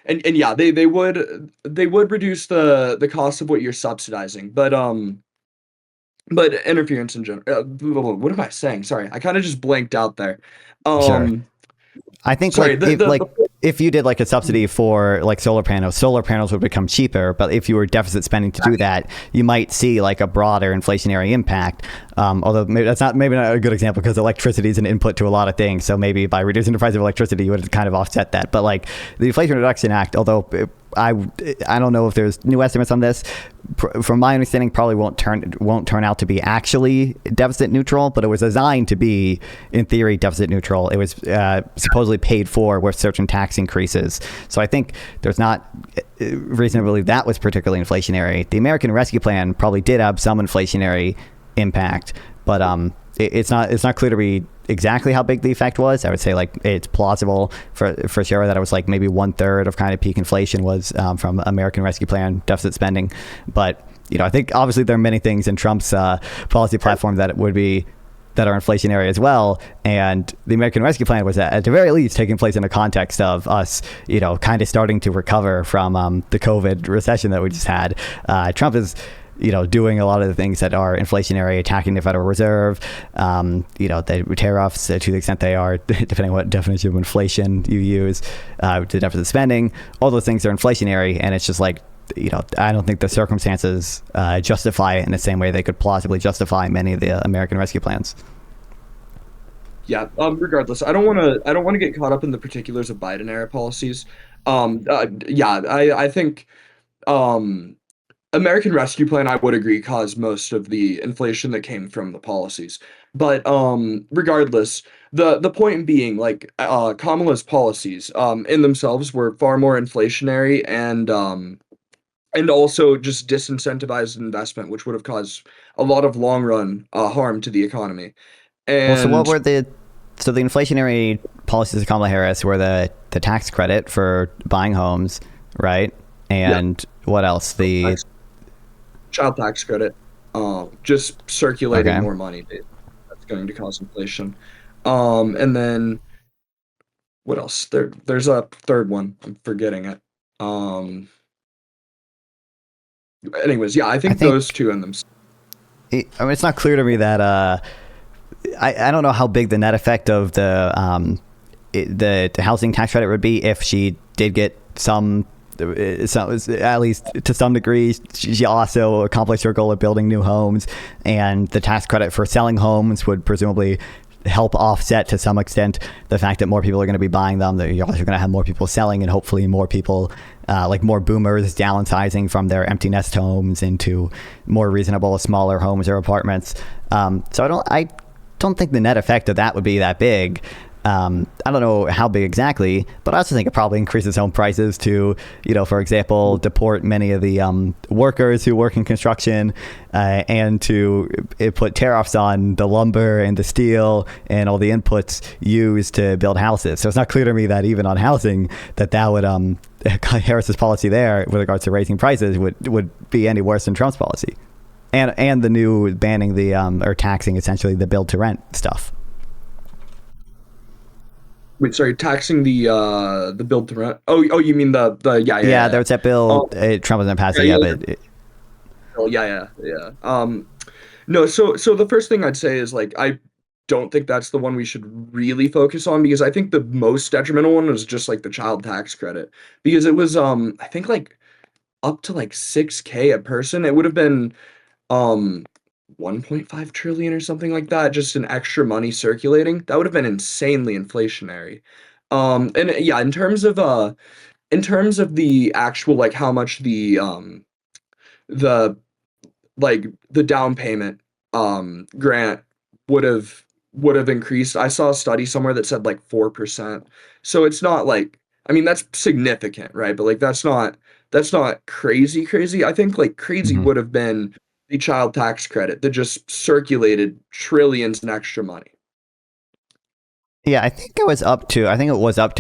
S1: and yeah, they would reduce the cost of what you're subsidizing, but interference in general. What am I saying? Sorry, I kind of just blanked out there.
S2: Sure.
S1: Um,
S2: I think
S1: sorry.
S2: if you did like a subsidy for like solar panels would become cheaper. But if you were deficit spending to do that, you might see like a broader inflationary impact. Although maybe not a good example because electricity is an input to a lot of things. So maybe by reducing the price of electricity, you would kind of offset that. But like the Inflation Reduction Act, although I don't know if there's new estimates on this. From my understanding, probably won't turn out to be actually deficit neutral, but it was designed to be, in theory, deficit neutral. It was supposedly paid for with certain tax increases. So I think there's not reason to believe that was particularly inflationary. The American Rescue Plan probably did have some inflationary impact, but it's not clear to me exactly how big the effect was. I would say like it's plausible for sure that it was like maybe 1/3 of kind of peak inflation was from American Rescue Plan deficit spending. But I think obviously there are many things in Trump's policy platform that are inflationary as well. And the American Rescue Plan was at the very least taking place in the context of us, kind of starting to recover from the COVID recession that we just had. Trump is doing a lot of the things that are inflationary, attacking the Federal Reserve, the tariffs to the extent they are, depending on what definition of inflation you use, to deficit spending. All those things are inflationary, and it's just like I don't think the circumstances justify it in the same way they could plausibly justify many of the American rescue plans.
S1: Yeah. Regardless, I don't want to get caught up in the particulars of Biden era policies. Yeah. I think um, American Rescue Plan, I would agree, caused most of the inflation that came from the policies. But regardless, the point being, like Kamala's policies in themselves were far more inflationary and also just disincentivized investment, which would have caused a lot of long run harm to the economy.
S2: Well, so what
S1: And
S2: were the inflationary policies of Kamala Harris were the tax credit for buying homes, right?
S1: yeah,
S2: And what else? The
S1: child tax credit, just circulating
S2: okay.
S1: more money. That's going to cause inflation. And then what else? There's a third one. I'm forgetting it. Um, anyways, yeah, I
S2: I
S1: think those
S2: think
S1: two in them.
S2: I mean, it's not clear to me that I don't know how big the net effect of the housing tax credit would be if she did get some, at least to some degree. She also accomplished her goal of building new homes, and the tax credit for selling homes would presumably help offset to some extent the fact that more people are going to be buying them, that you're also going to have more people selling, and hopefully more people like more boomers downsizing from their empty nest homes into more reasonable smaller homes or apartments. So I don't think the net effect of that would be that big. I don't know how big exactly, but I also think it probably increases home prices to, for example, deport many of the workers who work in construction and to put tariffs on the lumber and the steel and all the inputs used to build houses. So it's not clear to me that even on housing that would Harris's policy there with regards to raising prices would be any worse than Trump's policy, and the new banning the or taxing essentially the build to rent stuff.
S1: Wait, sorry, taxing the build to rent. Oh, you mean the yeah, yeah,
S2: Yeah,
S1: yeah.
S2: there was that bill.
S1: Um,
S2: Trump wasn't
S1: yeah,
S2: passing
S1: yeah,
S2: it,
S1: yeah.
S2: but
S1: Oh, yeah, yeah, yeah. No, so the first thing I'd say is like I don't think that's the one we should really focus on because I think the most detrimental one was just like the child tax credit because it was I think like up to like 6K a person. It would have been um 1.5 trillion or something like that, just an extra money circulating. That would have been insanely inflationary. And yeah, in terms of the actual like how much the the down payment grant would have increased. I saw a study somewhere that said like 4%. So it's not like I mean that's significant, right? But like that's not crazy crazy. I think like crazy
S2: Mhm.
S1: would have been the child tax credit that just circulated trillions in extra money.
S2: Yeah, I think it was up to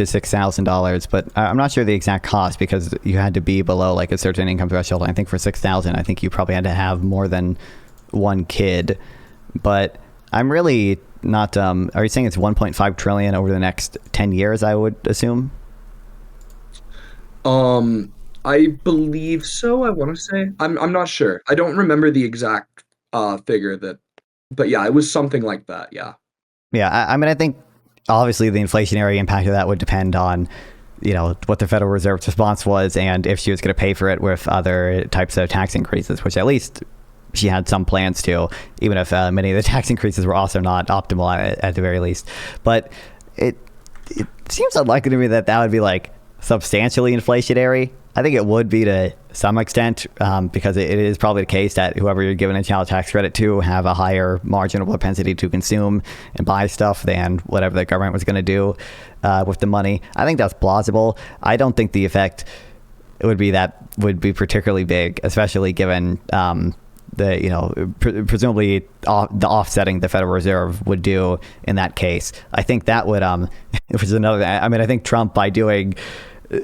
S2: $6,000, but I'm not sure the exact cost because you had to be below like a certain income threshold. I think for 6,000, I think you probably had to have more than one kid. But I'm really not. Are you saying it's 1.5 trillion over the next 10 years? I would assume.
S1: Um, I believe so. I want to say I'm not sure. I don't remember the exact figure that, but yeah, it was something like that. Yeah.
S2: Yeah, I mean, I think obviously the inflationary impact of that would depend on, what the Federal Reserve's response was and if she was going to pay for it with other types of tax increases, which at least she had some plans to, even if many of the tax increases were also not optimal at the very least. But it seems unlikely to me that would be like substantially inflationary. I think it would be to some extent because it is probably the case that whoever you're giving a child tax credit to have a higher marginal propensity to consume and buy stuff than whatever the government was going to do with the money. I think that's plausible. I don't think the effect would be particularly big, especially given presumably the offsetting the Federal Reserve would do in that case. I think that would which is another. I mean, I think Trump by doing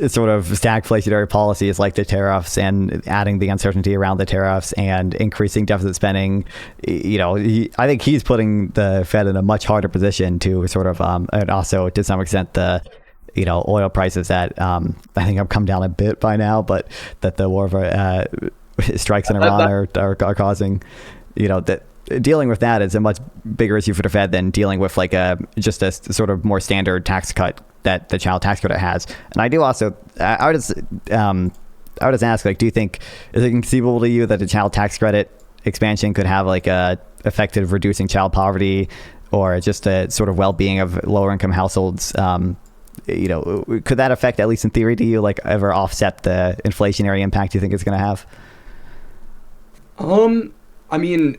S2: sort of stagflationary policies like the tariffs and adding the uncertainty around the tariffs and increasing deficit spending, I think he's putting the Fed in a much harder position to sort of, and also to some extent the, oil prices that I think have come down a bit by now, but that the war of strikes in Iran are causing, that dealing with that is a much bigger issue for the Fed than dealing with like just a sort of more standard tax cut that the child tax credit has. And I do also, I would I would just ask, like, do you think, is it conceivable to you that the child tax credit expansion could have like a effective reducing child poverty or just a sort of well-being of lower income households? Could that affect, at least in theory, do you like ever offset the inflationary impact you think it's going to have?
S1: I mean,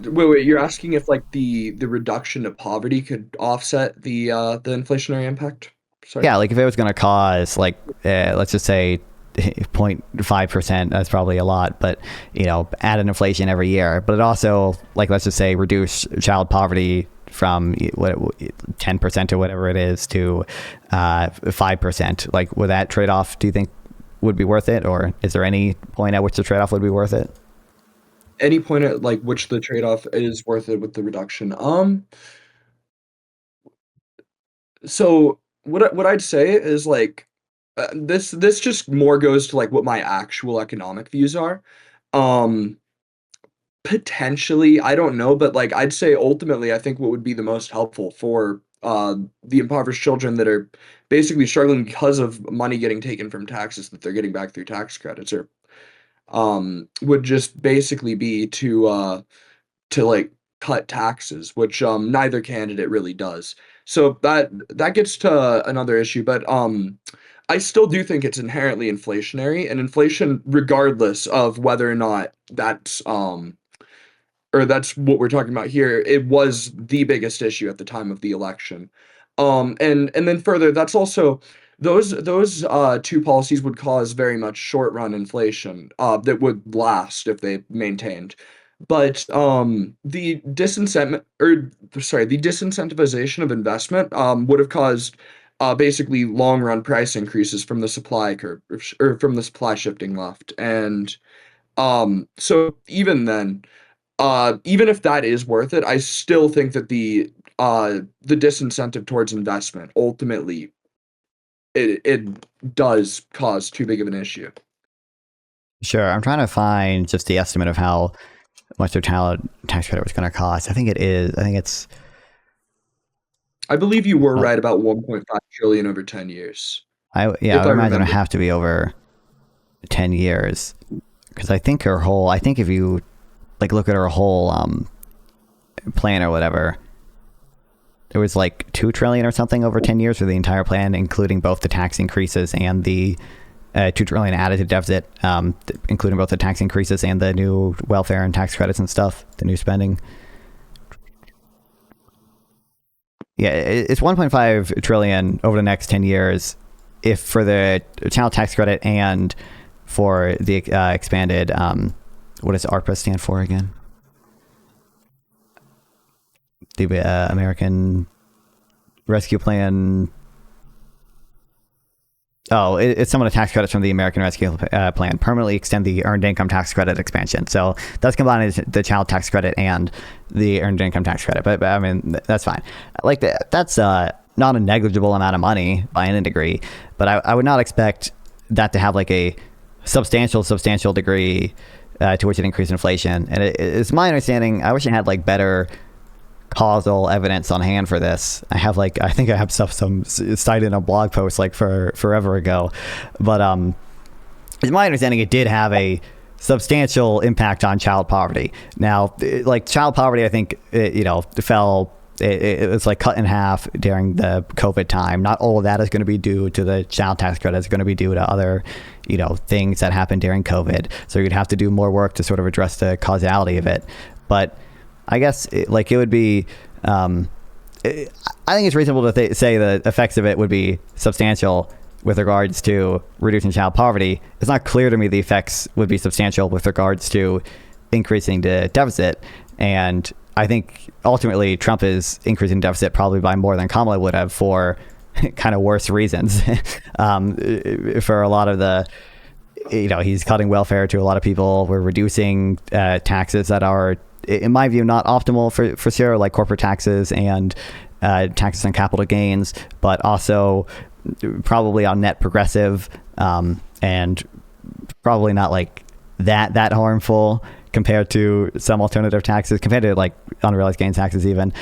S1: wait, you're asking if like the reduction of poverty could offset the inflationary impact? Sorry.
S2: Yeah, like if it was going to cause like, let's just say 0.5%, that's probably a lot, but add an inflation every year, but it also, like, let's just say reduce child poverty from 10% or whatever it is to 5%. Like, would that trade-off, do you think, would be worth it? Or is there any point at which the trade-off would be worth it?
S1: Any point at like which the trade-off is worth it with the reduction? So what I'd say is like this just more goes to like what my actual economic views are. Um, Potentially, I don't know, but like I'd say ultimately, I think what would be the most helpful for the impoverished children that are basically struggling because of money getting taken from taxes that they're getting back through tax credits or would just basically be to like cut taxes, which neither candidate really does. So that gets to another issue, but I still do think it's inherently inflationary, and inflation, regardless of whether or not that's what we're talking about here, it was the biggest issue at the time of the election. And then further, that's also those two policies would cause very much short run inflation that would last if they maintained. But the disincentivization of investment would have caused basically long run price increases from the supply curve or from the supply shifting left. And so even then, even if that is worth it, I still think that the disincentive towards investment ultimately it does cause too big of an issue.
S2: Sure. I'm trying to find just the estimate of how much their talent tax credit was going to cost. I think it's,
S1: I believe you were
S2: uh,
S1: right about 1.5 trillion over 10 years,
S2: I
S1: if
S2: would
S1: I
S2: imagine it
S1: remember.
S2: have to be over 10 years. Because I think if you like look at her whole plan or whatever, it was like 2 trillion or something over 10 years for the entire plan, including both the tax increases and the 2 trillion added to deficit, including both the tax increases and the new welfare and tax credits and stuff, the new spending. Yeah, it's 1.5 trillion over the next 10 years if for the child tax credit and for the expanded, what does ARPA stand for again? The American Rescue Plan. Oh, it's some of the tax credits from the American Rescue Plan permanently extend the earned income tax credit expansion. So that's combined the child tax credit and the earned income tax credit. But I mean, that's fine. Like that's not a negligible amount of money by any degree. But I would not expect that to have like a substantial degree to which it increased inflation. And it's my understanding. I wish I had like better causal evidence on hand for this. I think I have some cited in a blog post like forever ago, but it's my understanding it did have a substantial impact on child poverty. Now, like child poverty, I think fell. It was like cut in half during the COVID time. Not all of that is going to be due to the child tax credit. It's going to be due to other, things that happened during COVID. So you'd have to do more work to sort of address the causality of it. But I guess it would be, I think it's reasonable to say the effects of it would be substantial with regards to reducing child poverty. It's not clear to me the effects would be substantial with regards to increasing the deficit. And I think ultimately Trump is increasing deficit probably by more than Kamala would have for kind of worse reasons. For a lot of the, he's cutting welfare to a lot of people. We're reducing taxes that are, in my view, not optimal for sure, like corporate taxes and taxes on capital gains, but also probably on net progressive, and probably not like that harmful compared to some alternative taxes, compared to like unrealized gains taxes even.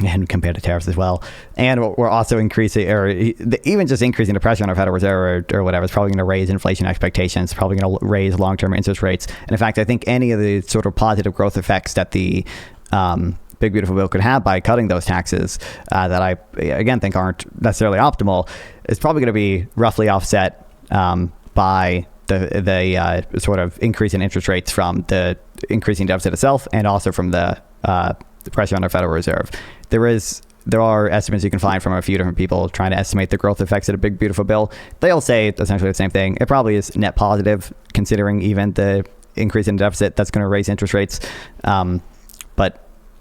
S2: and compared to tariffs as well. And we're also increasing, or even just increasing the pressure on our Federal Reserve or whatever, is probably going to raise inflation expectations, probably going to raise long-term interest rates. And in fact, I think any of the sort of positive growth effects that the Big Beautiful Bill could have by cutting those taxes that I, again, think aren't necessarily optimal is probably going to be roughly offset by the sort of increase in interest rates from the increasing deficit itself, and also from the pressure on our Federal Reserve. There are estimates you can find from a few different people trying to estimate the growth effects of a Big Beautiful Bill. They all say essentially the same thing. It probably is net positive, considering even the increase in deficit that's going to raise interest rates. But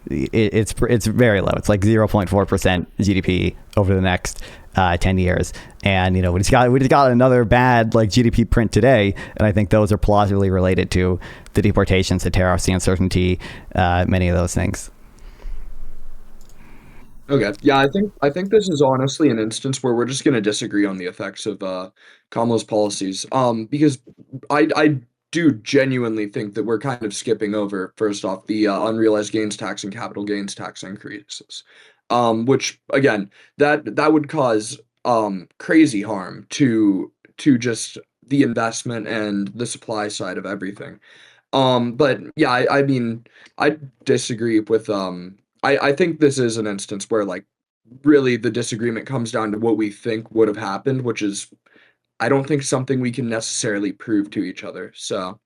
S2: it's very low. It's like 0.4% GDP over the next 10 years. And, we just got another bad like GDP print today. And I think those are plausibly related to the deportations, the tariffs, the uncertainty, many of those things.
S1: Okay. Yeah, I think this is honestly an instance where we're just going to disagree on the effects of Kamala's policies. Because I do genuinely think that we're kind of skipping over, first off, the unrealized gains tax and capital gains tax increases. Which again, that would cause crazy harm to just the investment and the supply side of everything. But yeah, I mean, I disagree with I think this is an instance where like really the disagreement comes down to what we think would have happened, which is I don't think something we can necessarily prove to each other. So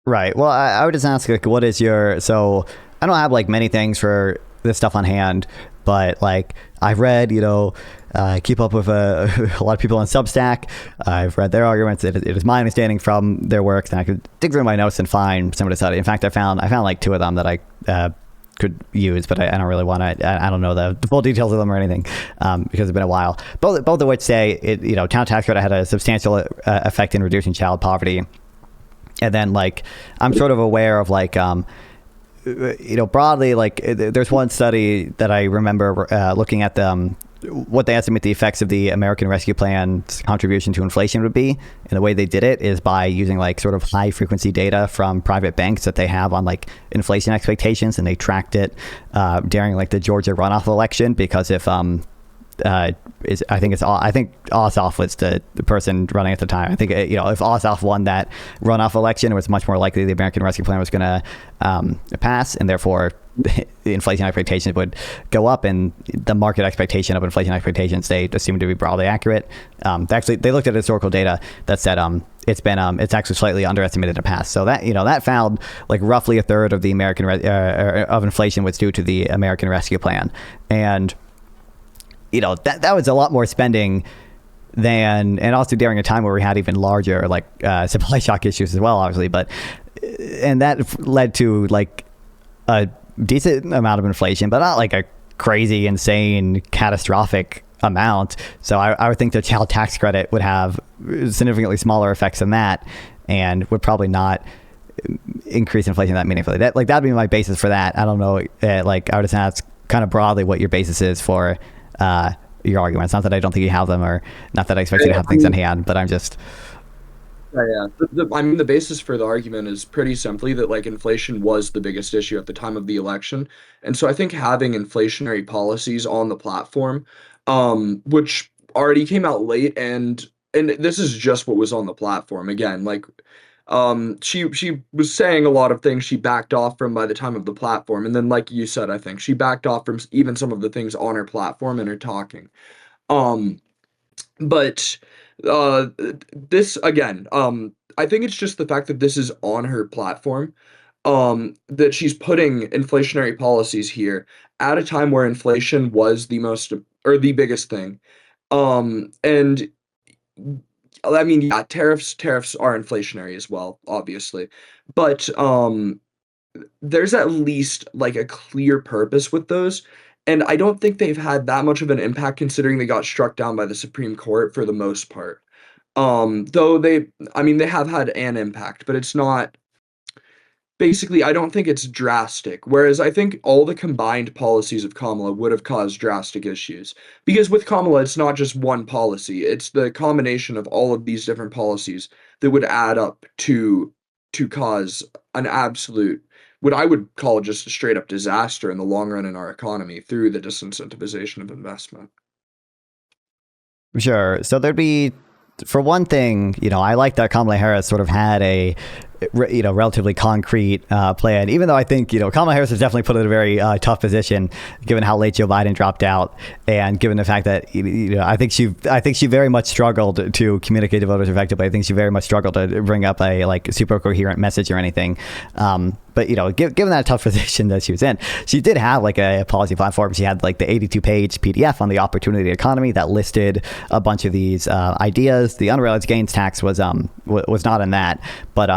S2: Right. Well, I would just ask, like, what is your, so I don't have like many things for this stuff on hand, but like I've read, keep up with a lot of people on Substack. I've read their arguments. It is my understanding from their works, and I could dig through my notes and find some of the study. In fact, I found like two of them that I could use, but I don't really want to. I don't know the full details of them or anything because it's been a while. Both of which say town tax credit had a substantial effect in reducing child poverty. And then like I'm sort of aware of like broadly, like there's one study that I remember looking at what they estimate the effects of the American Rescue Plan's contribution to inflation would be. And the way they did it is by using like sort of high frequency data from private banks that they have on like inflation expectations, and they tracked it during like the Georgia runoff election, because if I think Ossoff was the person running at the time. I think if Ossoff won that runoff election, it was much more likely the American Rescue Plan was going to pass, and therefore the inflation expectations would go up, and the market expectation of inflation expectations they assumed to be broadly accurate. They looked at historical data that said it's actually slightly underestimated in the past. So that found like roughly a third of the of inflation was due to the American Rescue Plan, and that was a lot more spending than, and also during a time where we had even larger like supply shock issues as well, obviously. And that led to like a decent amount of inflation, but not like a crazy, insane, catastrophic amount. So I would think the child tax credit would have significantly smaller effects than that, and would probably not increase inflation that meaningfully. That'd be my basis for that. I don't know. I would just ask kind of broadly what your basis is for your arguments. Not that I don't think you have them, or not that I expect you to have things in hand, but I'm just.
S1: Yeah. I mean, the basis for the argument is pretty simply that like inflation was the biggest issue at the time of the election, and so I think having inflationary policies on the platform, which already came out late, and this is just what was on the platform. Again, like she was saying a lot of things she backed off from by the time of the platform, and then like you said, I think she backed off from even some of the things on her platform in her talking. Um, but uh, this again, I think it's just the fact that this is on her platform, that she's putting inflationary policies here at a time where inflation was the most or the biggest thing. And I mean, yeah, tariffs are inflationary as well, obviously. But there's at least like a clear purpose with those. And I don't think they've had that much of an impact considering they got struck down by the Supreme Court for the most part. Though I mean, they have had an impact, but it's not basically, I don't think it's drastic. Whereas I think all the combined policies of Kamala would have caused drastic issues. Because with Kamala, it's not just one policy, it's the combination of all of these different policies that would add up to cause an absolute, what I would call just a straight up disaster in the long run in our economy through the disincentivization of investment.
S2: Sure. So there'd be, for one thing, I like that Kamala Harris sort of had a, relatively concrete plan, even though I think, Kamala Harris has definitely put in a very tough position given how late Joe Biden dropped out, and given the fact that, I think she very much struggled to communicate to voters effectively. I think she very much struggled to bring up a super coherent message or anything. But, given that tough position that she was in, she did have a policy platform. She had the 82-page PDF on the opportunity economy that listed a bunch of these ideas. The Unrealized Gains Tax was not in that, but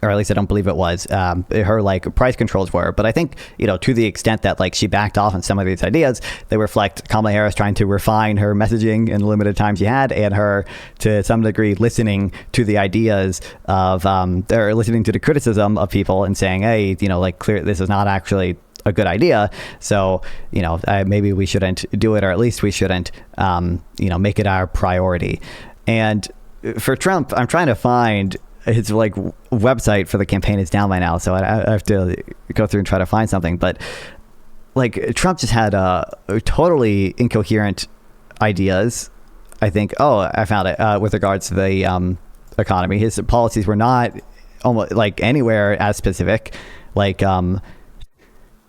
S2: or at least I don't believe it was. Her price controls were, but I think to the extent that she backed off on some of these ideas, they reflect Kamala Harris trying to refine her messaging in the limited time she had, and her to some degree listening to the ideas of or listening to the criticism of people and saying, hey, clear, this is not actually a good idea. So maybe we shouldn't do it, or at least we shouldn't make it our priority. And for Trump, I'm trying to find his website for the campaign is down by now, so I have to go through and try to find something. But Trump just had totally incoherent ideas. I think. Oh, I found it with regards to the economy. His policies were not almost anywhere as specific.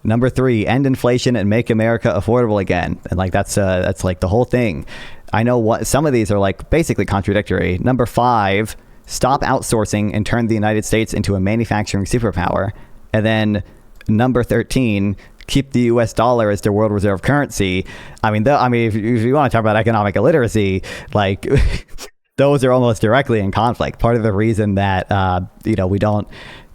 S2: Number 3, end inflation and make America affordable again, and that's the whole thing. I know what some of these are basically contradictory. Number 5. Stop outsourcing and turn the United States into a manufacturing superpower. And then number 13, keep the U.S. dollar as their world reserve currency. I mean, if you want to talk about economic illiteracy, those are almost directly in conflict. Part of the reason that we don't.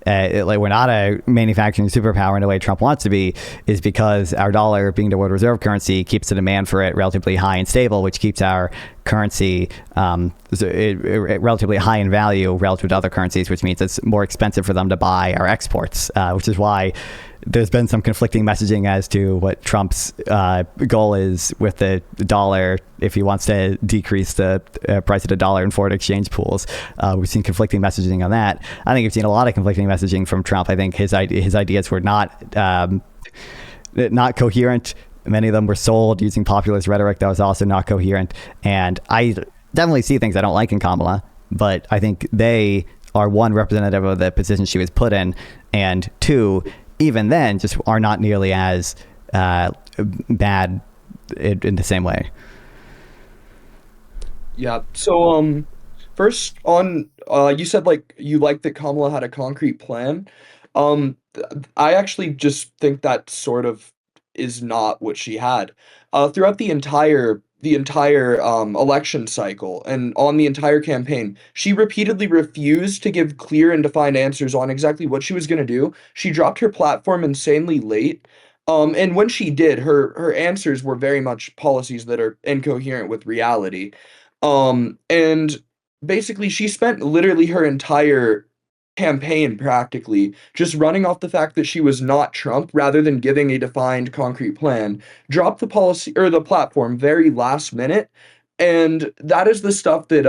S2: We're not a manufacturing superpower in the way Trump wants to be is because our dollar, being the world reserve currency, keeps the demand for it relatively high and stable, which keeps our currency relatively high in value relative to other currencies, which means it's more expensive for them to buy our exports, which is why there's been some conflicting messaging as to what Trump's goal is with the dollar if he wants to decrease the price of the dollar in foreign exchange pools. We've seen conflicting messaging on that. I think we've seen a lot of conflicting messaging from Trump. I think his ideas were not coherent. Many of them were sold using populist rhetoric that was also not coherent. And I definitely see things I don't like in Kamala, but I think they are, one, representative of the position she was put in, and two, even then, just are not nearly as bad in the same way.
S1: Yeah. So, first on, you said you like that Kamala had a concrete plan. I actually just think that sort of is not what she had. Throughout the entire election cycle and on the entire campaign, she repeatedly refused to give clear and defined answers on exactly what she was going to do. She dropped her platform insanely late. And when she did, her answers were very much policies that are incoherent with reality. And basically, she spent literally her entire campaign practically just running off the fact that she was not Trump rather than giving a defined concrete plan, dropped the policy or the platform very last minute, and that is the stuff that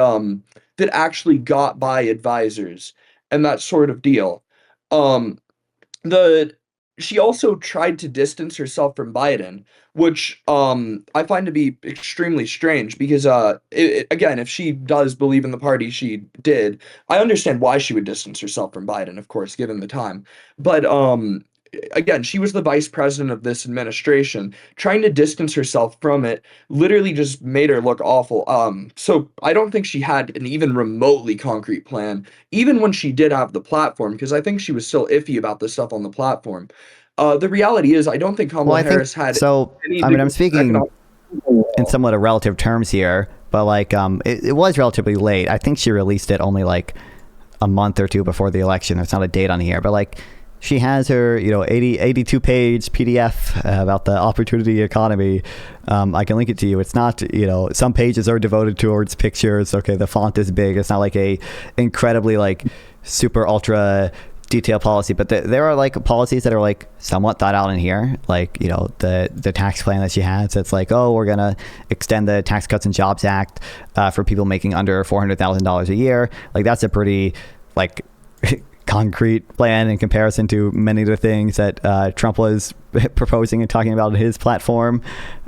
S1: actually got by advisors and that sort of deal. Um the She also tried to distance herself from Biden, which I find to be extremely strange because again, if she does believe in the party she did, I understand why she would distance herself from Biden, of course, given the time. But again, she was the vice president of this administration. Trying to distance herself from it literally just made her look awful. So I don't think she had an even remotely concrete plan, even when she did have the platform, because I think she was still iffy about the stuff on the platform. The reality is, I don't think
S2: Well,
S1: Kamala
S2: I think
S1: Harris had
S2: so.
S1: any
S2: I mean, I'm
S1: degree of
S2: speaking
S1: economic.
S2: in somewhat of relative terms here, but it was relatively late. I think she released it only a month or two before the election. There's not a date on here, but she has her 82 page PDF about the opportunity economy. I can link it to you. It's not some pages are devoted towards pictures. Okay, the font is big. It's not a incredibly super ultra detailed policy, but there are policies that are somewhat thought out in here, the tax plan that she has. It's we're gonna extend the Tax Cuts and Jobs Act for people making under $400,000 a year. That's a pretty concrete plan in comparison to many of the things that Trump was proposing and talking about in his platform.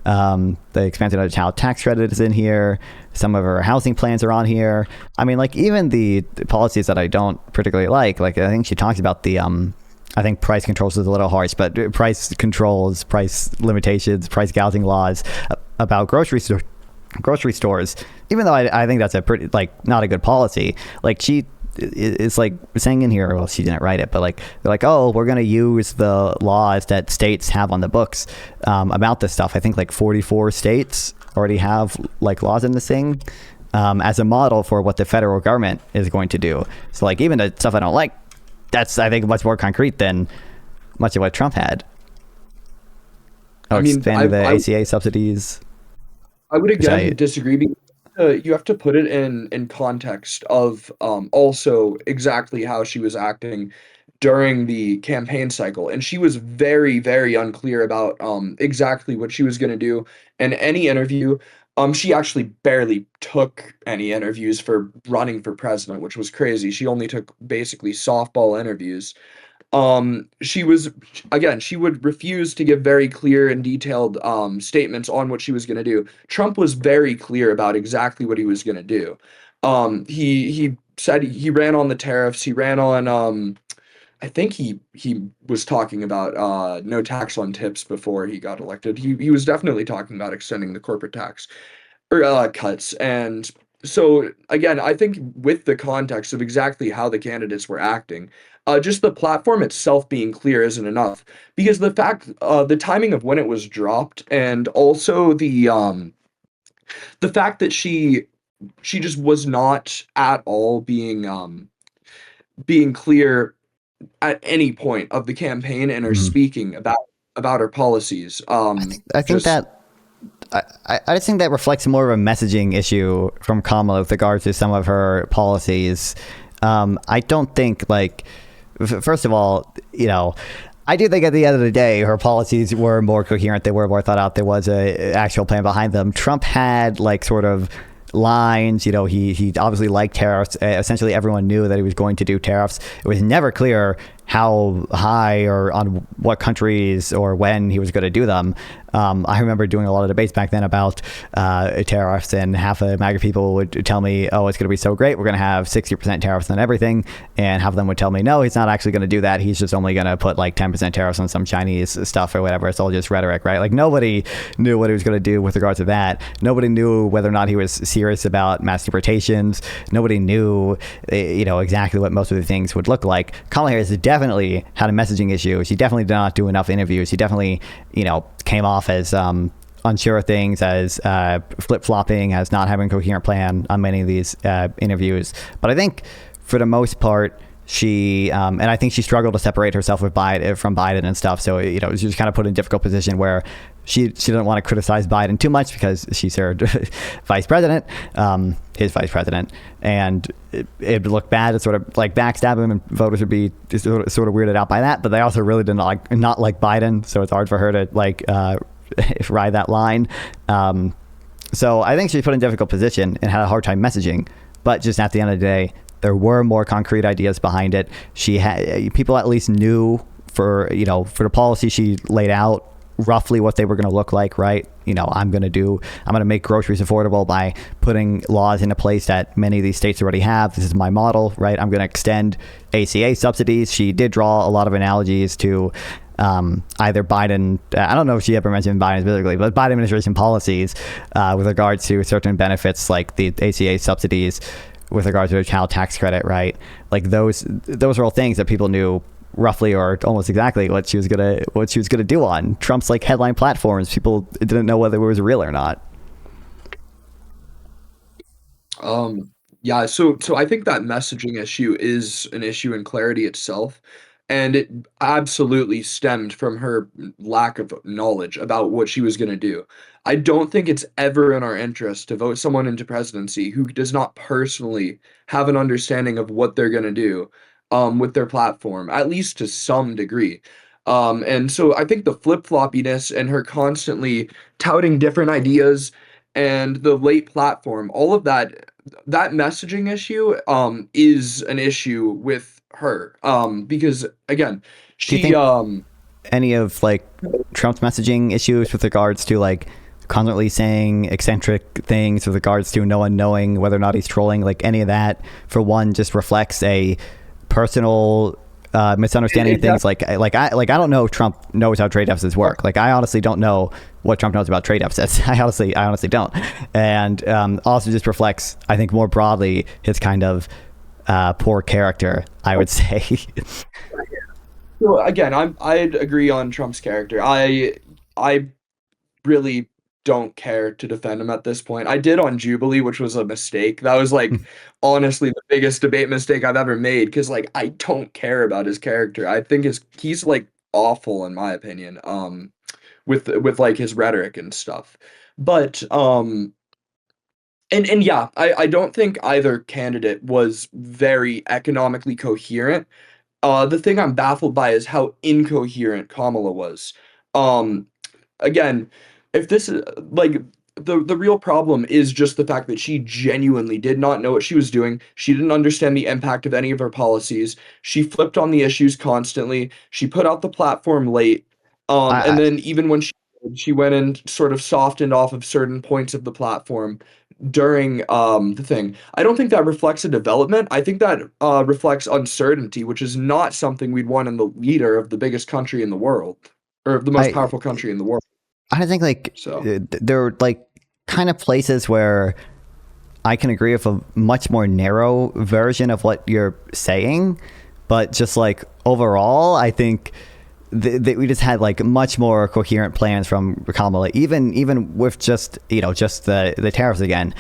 S2: The expansion of the child tax credit is in here. Some of her housing plans are on here. I mean, like even the policies that I don't particularly like I think she talks about the I think price controls is a little harsh, but price controls, price limitations, price gouging laws about grocery stores. Even though I think that's a pretty not a good policy. Like she is like saying in here, well, she didn't write it, but they're like, oh, we're going to use the laws that states have on the books about this stuff. I think 44 states already have laws in this thing as a model for what the federal government is going to do. So even the stuff I don't like, that's I think much more concrete than much of what Trump had. Expanding the ACA subsidies.
S1: I would again disagree because you have to put it in context of also exactly how she was acting during the campaign cycle, and she was very, very unclear about exactly what she was going to do in any interview. She actually barely took any interviews for running for president, which was crazy. She only took basically softball interviews. She was again, she would refuse to give very clear and detailed statements on what she was going to do. Trump was very clear about exactly what he was going to do. He said he ran on the tariffs. He ran on I think he was talking about no tax on tips before he got elected. He was definitely talking about extending the corporate tax or cuts. And so again, I think with the context of exactly how the candidates were acting, just the platform itself being clear isn't enough because the timing of when it was dropped, and also the fact that she just was not at all being clear at any point of the campaign and her speaking about her policies.
S2: I think
S1: just
S2: that I just think that reflects more of a messaging issue from Kamala with regards to some of her policies. I don't think first of all, I do think at the end of the day, her policies were more coherent. They were more thought out. There was a actual plan behind them. Trump had sort of lines. He obviously liked tariffs. Essentially, everyone knew that he was going to do tariffs. It was never clear how high or on what countries or when he was going to do them. I remember doing a lot of debates back then about tariffs, and half of MAGA people would tell me, oh, it's going to be so great. We're going to have 60% tariffs on everything. And half of them would tell me, no, he's not actually going to do that. He's just only going to put 10% tariffs on some Chinese stuff or whatever. It's all just rhetoric, right? Nobody knew what he was going to do with regards to that. Nobody knew whether or not he was serious about mass deportations. Nobody knew, exactly what most of the things would look like. Kamala Harris definitely had a messaging issue. She definitely did not do enough interviews. She definitely, came off as unsure of things, as flip-flopping, as not having a coherent plan on many of these interviews. But I think for the most part, she and I think she struggled to separate herself from Biden and stuff. So she was kind of put in a difficult position where she didn't want to criticize Biden too much because she's her vice president, his vice president, and it would look bad to sort of backstab him, and voters would be sort of weirded out by that. But they also really did not like Biden, so it's hard for her to ride that line. So I think she was put in a difficult position and had a hard time messaging. But just at the end of the day, there were more concrete ideas behind it. She had people at least knew for the policy she laid out roughly what they were going to look like, right? I'm going to make groceries affordable by putting laws into place that many of these states already have. This is my model, right? I'm going to extend ACA subsidies. She did draw a lot of analogies to either Biden, I don't know if she ever mentioned Biden specifically, but Biden administration policies with regards to certain benefits like the ACA subsidies with regards to a child tax credit, right? Those are all things that people knew roughly or almost exactly what she was gonna do on Trump's headline platforms. People didn't know whether it was real or not.
S1: Yeah, so I think that messaging issue is an issue in clarity itself, and it absolutely stemmed from her lack of knowledge about what she was going to do. I don't think it's ever in our interest to vote someone into presidency who does not personally have an understanding of what they're going to do with their platform, at least to some degree. And so I think the flip-floppiness and her constantly touting different ideas and the late platform, all of that messaging issue is an issue with her. Because again,
S2: Do you
S1: she
S2: think any of like Trump's messaging issues with regards to like constantly saying eccentric things with regards to no one knowing whether or not he's trolling, like any of that, for one, just reflects a personal misunderstanding of things? I don't know if Trump knows how trade deficits work. Like, I honestly don't know what Trump knows about trade deficits. I honestly don't. And also just reflects, I think, more broadly, his kind of poor character, I would say.
S1: So again, I'd agree on Trump's character. I really don't care to defend him at this point. I did on Jubilee, which was a mistake. That was like honestly the biggest debate mistake I've ever made because like I don't care about his character. I think he's like awful in my opinion. With like his rhetoric and stuff. But and yeah, I don't think either candidate was very economically coherent. The thing I'm baffled by is how incoherent Kamala was. Um, Again, if this is like the real problem is just the fact that she genuinely did not know what she was doing. She didn't understand the impact of any of her policies. She flipped on the issues constantly. She put out the platform late. And
S2: I,
S1: then even when she went and sort of softened off of certain points of the platform during the thing. I don't think that reflects a development. I think that reflects uncertainty, which is not something we'd want in the leader of the biggest country in the world, or of the most
S2: I,
S1: powerful country in the world.
S2: I think like
S1: So
S2: there are like kind of places where I can agree with a much more narrow version of what you're saying, but just like overall, I think we just had like much more coherent plans from Kamala, even with just just the tariffs again.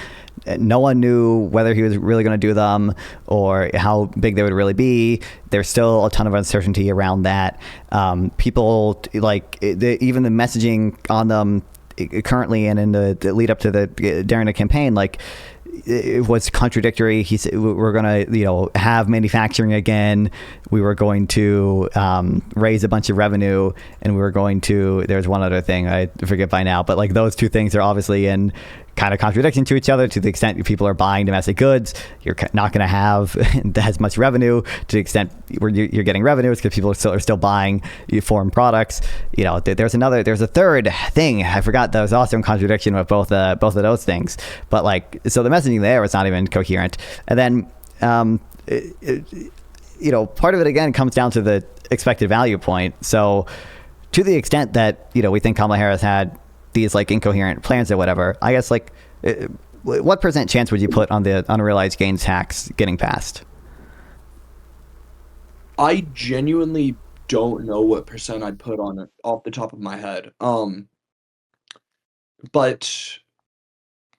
S2: No one knew whether he was really going to do them or how big they would really be. There's still a ton of uncertainty around that. People like even the messaging on them currently and in the lead up to during the campaign, like it was contradictory. He said we're going to have manufacturing again. We were going to raise a bunch of revenue, and we were going to. There's one other thing I forget by now, but like those two things are obviously in kind of contradiction to each other. To the extent people are buying domestic goods, you're not going to have as much revenue. To the extent where you're getting revenues because people are still buying foreign products. There's a third thing I forgot that was also in contradiction with both of those things. But like, so the messaging there was not even coherent. And then part of it again comes down to the expected value point. So to the extent that we think Kamala Harris had these like incoherent plans or whatever, I guess like what % chance would you put on the unrealized gains tax getting passed?
S1: I genuinely don't know what percent I'd put on it off the top of my head. But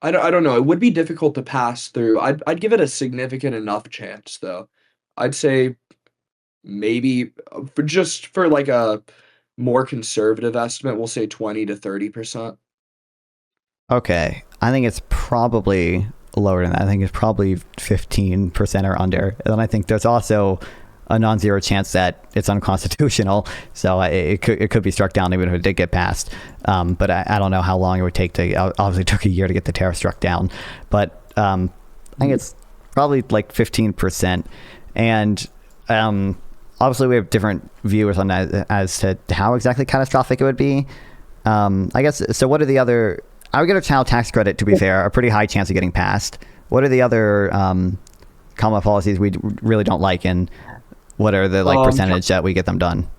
S1: I don't know. It would be difficult to pass through. I'd give it a significant enough chance though. I'd say maybe for like a more conservative estimate, we'll say 20 to 30%.
S2: Okay, I think it's probably lower than that. I think it's probably 15% or under. And then I think there's also a non-zero chance that it's unconstitutional. So it could be struck down even if it did get passed. But I don't know how long it would take to. Obviously, it took a year to get the tariff struck down. But I think it's probably like 15%. And obviously, we have different views on that as to how exactly catastrophic it would be. I guess. So what are the other? I would give a child tax credit, to be fair, a pretty high chance of getting passed. What are the other Kamala policies we really don't like, and what are the like percentage that we get them done?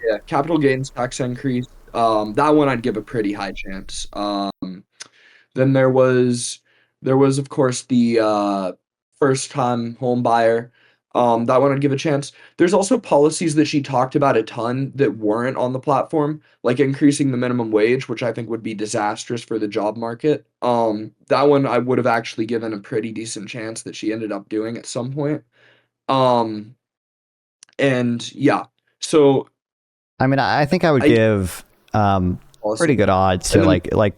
S1: Yeah, capital gains tax increase. That one I'd give a pretty high chance. Then there was of course the first time home buyer. That one I'd give a chance. There's also policies that she talked about a ton that weren't on the platform, like increasing the minimum wage, which I think would be disastrous for the job market. That one I would have actually given a pretty decent chance that she ended up doing at some point. Um, and yeah, so
S2: I mean, I think I would
S1: I
S2: give pretty
S1: policy.
S2: good odds to
S1: And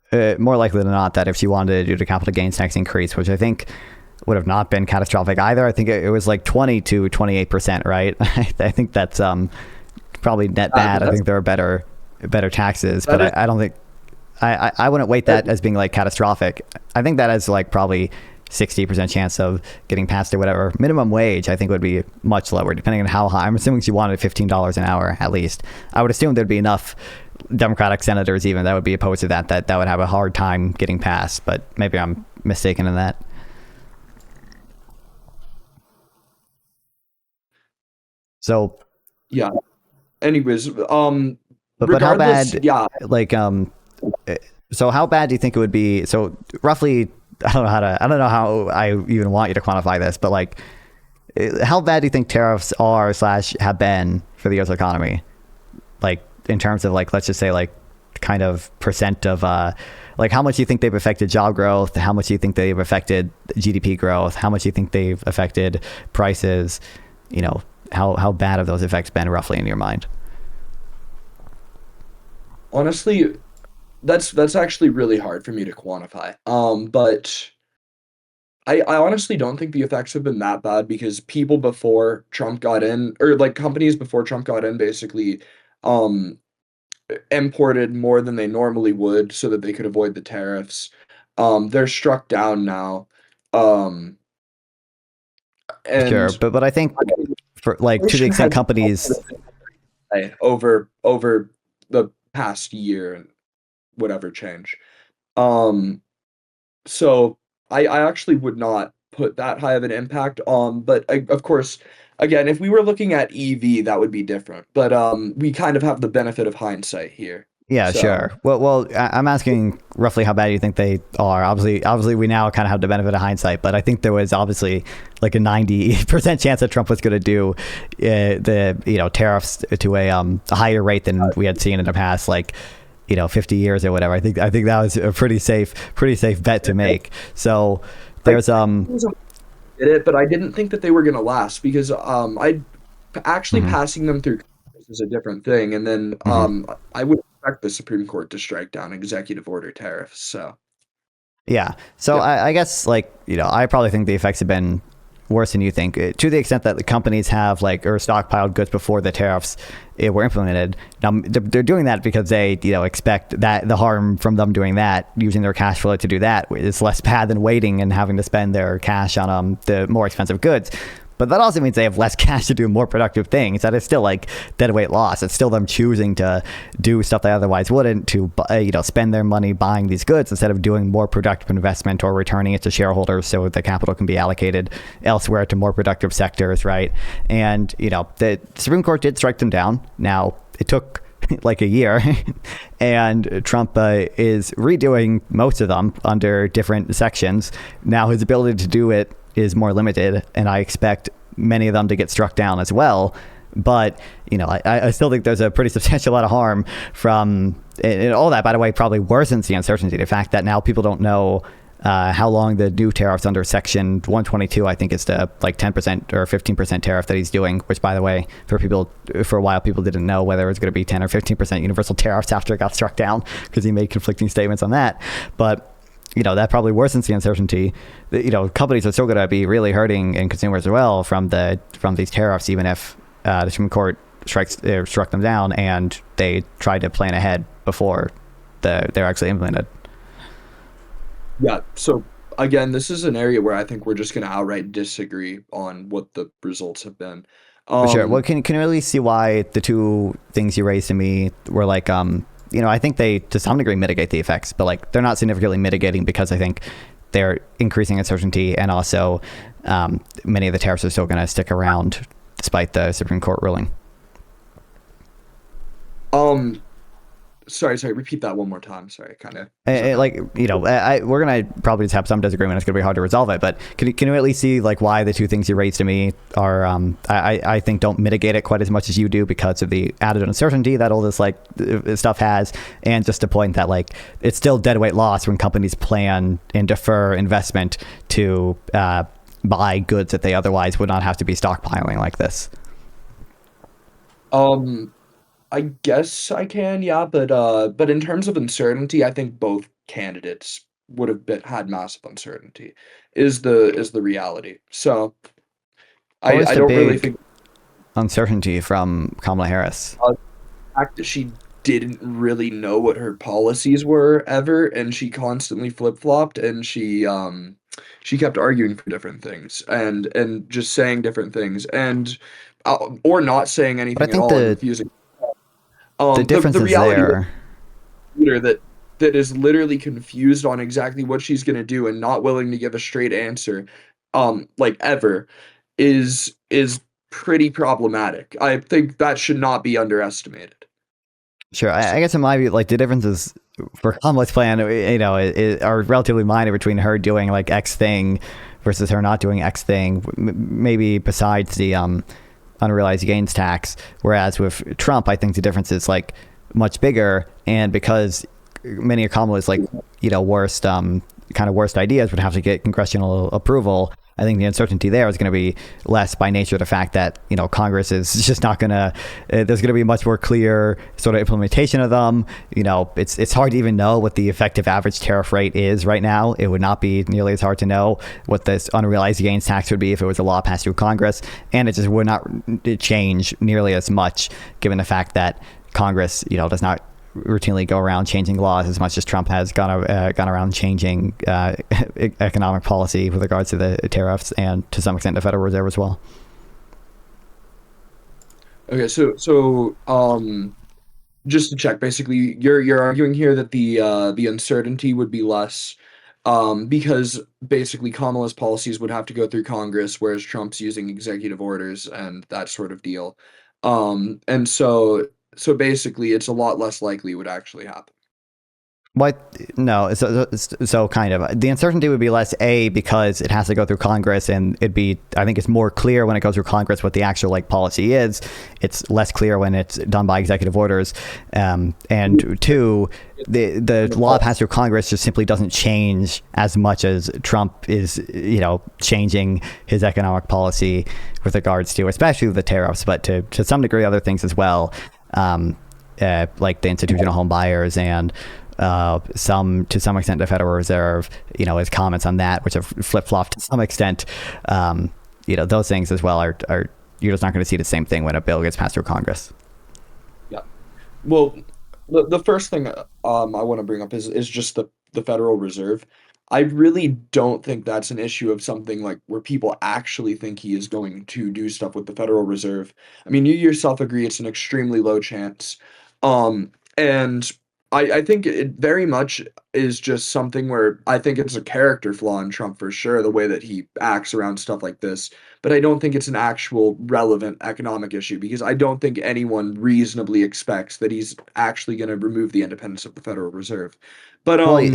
S1: then
S2: more likely than not that if she wanted to do the capital gains tax increase, which I think would have not been catastrophic either. I think it was like 20 to 28%, right? I think that's probably net bad. I think there are better taxes, but
S1: that is
S2: I don't think I wouldn't weight that as being like catastrophic. I think that is like probably 60% chance of getting passed or whatever. Minimum wage, I think, would be much lower, depending on how high. I'm assuming she wanted $15 an hour at least. I would assume there'd be enough Democratic senators even that would be opposed to that would have a hard time getting passed, but maybe I'm mistaken in that. So,
S1: Yeah. Anyways,
S2: but how
S1: regardless,
S2: bad,
S1: yeah,
S2: like, so how bad do you think it would be? So roughly, I don't know how I even want you to quantify this, but like, how bad do you think tariffs are / have been for the U.S. economy? Like, in terms of like, let's just say like kind of percent of, like how much do you think they've affected job growth? How much do you think they've affected GDP growth? How much do you think they've affected prices? You know, how bad have those effects been roughly in your mind?
S1: honestly, that's actually really hard for me to quantify. But I honestly don't think the effects have been that bad because people before Trump got in, or like companies before Trump got in, basically, um, imported more than they normally would so that they could avoid the tariffs. They're struck down now. Um,
S2: Sure,
S1: and
S2: but I think for like to the
S1: inflation
S2: extent
S1: has
S2: companies,
S1: over the past year and whatever change. Um, so I actually would not put that high of an impact on, but of course, again, if we were looking at EV, that would be different. But we kind of have the benefit of hindsight here.
S2: yeah,
S1: So
S2: sure. Well, I'm asking roughly how bad you think they are. Obviously, we now kind of have the benefit of hindsight, but I think there was obviously like a 90% chance that Trump was going to do the tariffs to a higher rate than we had seen in the past, like 50 years or whatever. I think that was a pretty safe bet to make. So
S1: I
S2: there's
S1: did it, but I didn't think that they were gonna last because I actually
S2: mhm,
S1: passing them through Congress is a different thing, and then
S2: mhm.
S1: I would expect the Supreme Court to strike down executive order tariffs. So
S2: Yeah. So
S1: yeah.
S2: I guess like, I probably think the effects have been worse than you think, to the extent that the companies have like or stockpiled goods before the tariffs were implemented. Now they're doing that because they expect that the harm from them doing that, using their cash flow to do that, is less bad than waiting and having to spend their cash on the more expensive goods. But that also means they have less cash to do more productive things. That is still like deadweight loss. It's still them choosing to do stuff they otherwise wouldn't, to spend their money buying these goods instead of doing more productive investment or returning it to shareholders so the capital can be allocated elsewhere to more productive sectors, right? And the Supreme Court did strike them down. Now it took like a year, and Trump is redoing most of them under different sections. Now his ability to do it is more limited, and I expect many of them to get struck down as well. But I still think there's a pretty substantial amount of harm from and all that. By the way, probably worsens the uncertainty. The fact that now people don't know how long the new tariffs under Section 122, I think, is the like 10% or 15% tariff that he's doing. Which, by the way, for a while, people didn't know whether it was going to be 10 or 15% universal tariffs after it got struck down because he made conflicting statements on that. But that probably worsens the uncertainty. Companies are still going to be really hurting, and consumers as well, from these tariffs, even if the Supreme Court struck them down and they tried to plan ahead before they're actually implemented.
S1: Yeah. So again, this is an area where I think we're just gonna outright disagree on what the results have been.
S2: But sure. Well,
S1: Um,
S2: can you really see why the two things you raised to me were like, I think they to some degree mitigate the effects, but like they're not significantly mitigating because I think they're increasing uncertainty, and also many of the tariffs are still going to stick around despite the Supreme Court ruling.
S1: um, sorry, repeat that one more time. Sorry, kind of zone out.
S2: Like we're gonna probably just have some disagreement. It's gonna be hard to resolve it, but can you at least see like why the two things you raised to me are I think don't mitigate it quite as much as you do because of the added uncertainty that all this like stuff has, and just a point that like it's still deadweight loss when companies plan and defer investment to buy goods that they otherwise would not have to be stockpiling like this.
S1: Um, I guess I can, yeah, but in terms of uncertainty, I think both candidates would have had massive uncertainty, is the reality. So
S2: What was
S1: I
S2: the
S1: don't really
S2: big
S1: think
S2: uncertainty from Kamala Harris?
S1: the fact that she didn't really know what her policies were ever, and she constantly flip-flopped, and she she kept arguing for different things and just saying different things and or not saying
S2: But I
S1: anything at
S2: think
S1: all and refusing.
S2: the
S1: The
S2: difference is
S1: reality is
S2: there.
S1: a leader that is literally confused on exactly what she's going to do and not willing to give a straight answer, like ever, is pretty problematic. I think that should not be underestimated.
S2: Sure.
S1: So,
S2: I guess in my view, like the differences for Kamala's plan, are relatively minor between her doing like X thing versus her not doing X thing. Maybe besides the unrealized gains tax. Whereas with Trump, I think the difference is like much bigger. And because many of Kamala's like, worst, kind of worst ideas would have to get congressional approval, I think the uncertainty there is going to be less by nature of the fact that, Congress is just not going to, there's going to be much more clear sort of implementation of them. It's hard to even know what the effective average tariff rate is right now. It would not be nearly as hard to know what this unrealized gains tax would be if it was a law passed through Congress. And it just would not change nearly as much given the fact that Congress, does not routinely go around changing laws as much as Trump has gone around changing economic policy with regards to the tariffs and to some extent the Federal Reserve as well.
S1: okay, just to check, basically, you're arguing here that the uncertainty would be less, because basically Kamala's policies would have to go through Congress, whereas Trump's using executive orders and that sort of deal. And so basically, it's a lot less likely it would actually happen.
S2: What? No. So kind of. The uncertainty would be less, A, because it has to go through Congress, and I think it's more clear when it goes through Congress what the actual like policy is. It's less clear when it's done by executive orders. And two, the law passed through Congress just simply doesn't change as much as Trump is, changing his economic policy with regards to, especially the tariffs, but to some degree other things as well, like the institutional home buyers and to some extent the Federal Reserve, his comments on that, which have flip-flopped to some extent, those things as well are you're just not going to see the same thing when a bill gets passed through Congress.
S1: Yeah. Well, the first thing I want to bring up is just the Federal Reserve. I really don't think that's an issue of something like where people actually think he is going to do stuff with the Federal Reserve. I mean, you yourself agree it's an extremely low chance. And I think it very much is just something where I think it's a character flaw in Trump for sure, the way that he acts around stuff like this. But I don't think it's an actual relevant economic issue because I don't think anyone reasonably expects that he's actually going to remove the independence of the Federal Reserve. But
S2: Well,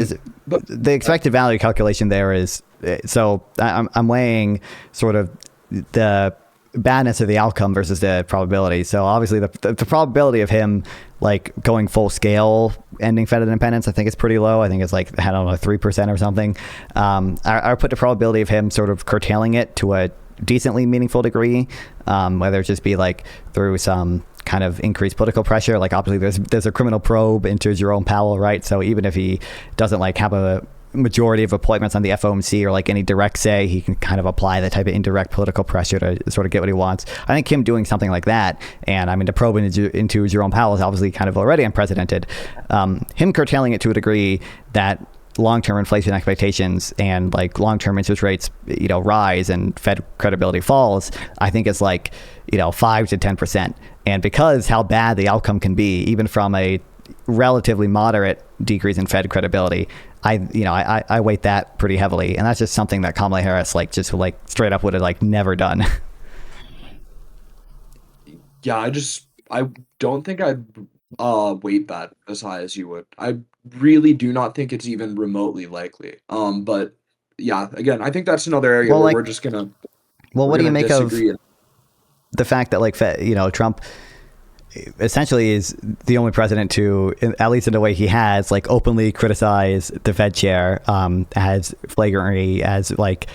S1: but
S2: the expected value calculation there is, so I'm weighing sort of the badness of the outcome versus the probability. So obviously the probability of him like going full scale ending Fed independence, I think it's pretty low. I think it's like, I don't know, 3% or something. I put the probability of him sort of curtailing it to a decently meaningful degree, whether it just be like through some kind of increased political pressure. Like obviously there's a criminal probe into Jerome Powell, right? So even if he doesn't like have a majority of appointments on the FOMC or like any direct say, he can kind of apply the type of indirect political pressure to sort of get what he wants. I think him doing something like that, and I mean the probe into Jerome Powell is obviously kind of already unprecedented. Him curtailing it to a degree that long-term inflation expectations and like long-term interest rates, rise and Fed credibility falls, I think it's like, 5 to 10%. And because how bad the outcome can be, even from a relatively moderate decrease in Fed credibility, I weight that pretty heavily. And that's just something that Kamala Harris just straight up would have like never done.
S1: yeah, I don't think I'd weight that as high as you would. I really do not think it's even remotely likely. But yeah, again, I think that's another area
S2: Well,
S1: where
S2: like, well,
S1: we're
S2: what do you
S1: gonna
S2: make of
S1: disagree.
S2: the fact that Trump essentially is the only president to, at least in the way he has, like openly criticize the Fed chair, as flagrantly, as like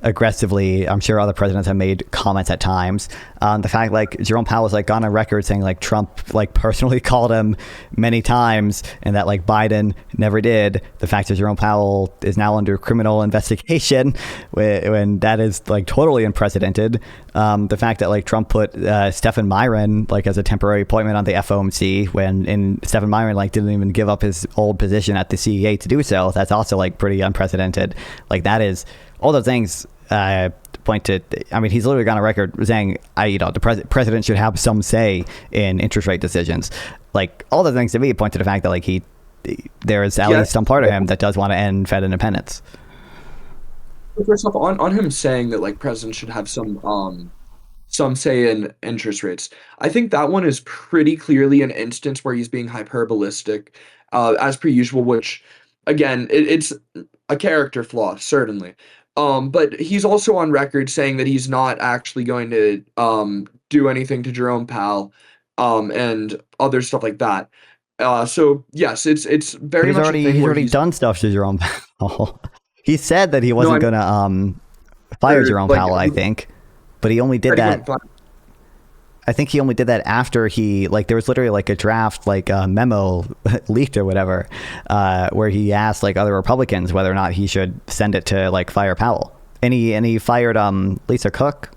S2: aggressively. I'm sure other presidents have made comments at times. The fact like Jerome Powell was like gone on record saying like Trump like personally called him many times and that like Biden never did. The fact that Jerome Powell is now under criminal investigation when that is like totally unprecedented. The fact that like Trump put Stephen Myron like as a temporary appointment on the FOMC when Stephen Myron like didn't even give up his old position at the CEA to do so. That's also like pretty unprecedented. Like that is all those things point to. I mean, he's literally gone on record saying, the president should have some say in interest rate decisions. Like all the things to me point to the fact that like there is at least some part of him that does want to end Fed independence.
S1: First off, on him saying that like presidents should have some say in interest rates. I think that one is pretty clearly an instance where he's being hyperbolistic, as per usual, which again, it's a character flaw, certainly. But he's also on record saying that he's not actually going to do anything to Jerome Powell, and other stuff like that. So yes, it's
S2: But
S1: very much a thing
S2: he's
S1: where
S2: already done stuff to Jerome Powell. He said that he
S1: no, I
S2: wasn't
S1: mean,
S2: going to fire Jerome
S1: like
S2: Powell, I think, but he only did
S1: he
S2: that.
S1: wouldn't fire.
S2: I think he only did that after there was literally like a draft, like a memo leaked or whatever, where he asked like other Republicans whether or not he should send it to like fire Powell. And he fired Lisa Cook,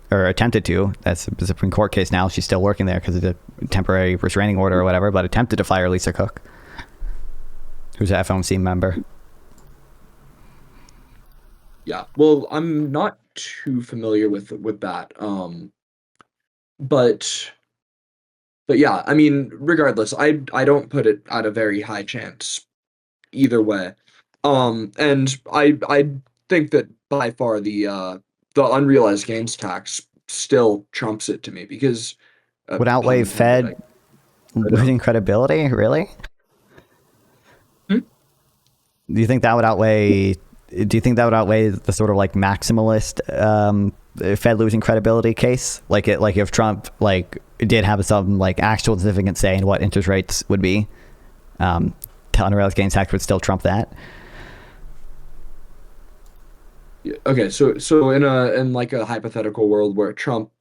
S2: or attempted to. That's a Supreme Court case now. She's still working there because of the temporary restraining order or whatever, but attempted to fire Lisa Cook, who's an FOMC member.
S1: Yeah. Well, I'm not too familiar with that. But yeah, I mean, regardless, I don't put it at a very high chance either way. And I think that by far the unrealized gains tax still trumps it to me because,
S2: Would
S1: pun
S2: outweigh
S1: intended,
S2: Fed
S1: but,
S2: losing credibility, really?
S1: hmm?
S2: Do you think that would outweigh? Do you think that would outweigh the sort of like maximalist Fed losing credibility case? Like if Trump like did have some like actual significant say in what interest rates would be, the unrealized gains tax would still trump that.
S1: Yeah, okay, so in like a hypothetical world where Trump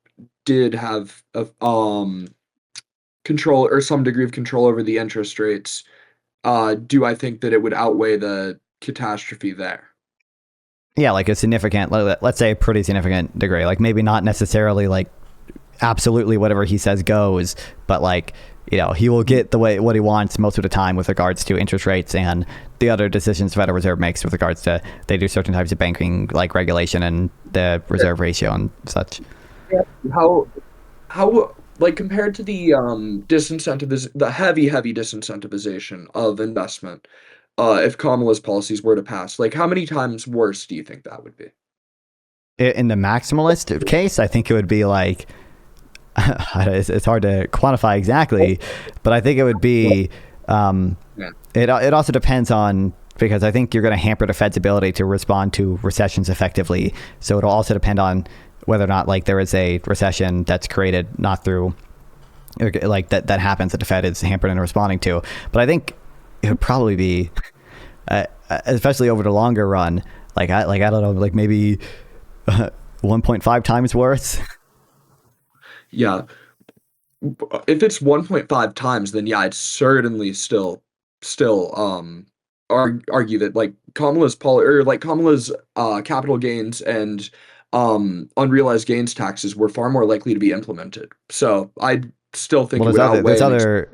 S1: did have a control or some degree of control over the interest rates, do I think that it would outweigh the catastrophe there?
S2: Yeah, like a significant, let's say a pretty significant degree. Like maybe not necessarily like absolutely whatever he says goes, but like he will get what he wants most of the time with regards to interest rates and the other decisions the Federal Reserve makes with regards to they do certain types of banking like regulation and the reserve ratio and such.
S1: Yeah. How like compared to the the heavy disincentivization of investment, if Kamala's policies were to pass, like how many times worse do you think that would be?
S2: In the maximalist case, I think it would be like it's hard to quantify exactly, but I think it would be.
S1: Yeah.
S2: It also depends on because I think you're going to hamper the Fed's ability to respond to recessions effectively. So it'll also depend on whether or not like there is a recession that's created not through like that happens that the Fed is hampered in responding to. But I think it would probably be, especially over the longer run. I don't know, like maybe 1.5 times worse.
S1: Yeah. If it's 1.5 times, then yeah, I'd certainly still argue that like Kamala's capital gains and unrealized gains taxes were far more likely to be implemented. So I still think
S2: Well,
S1: it would outweigh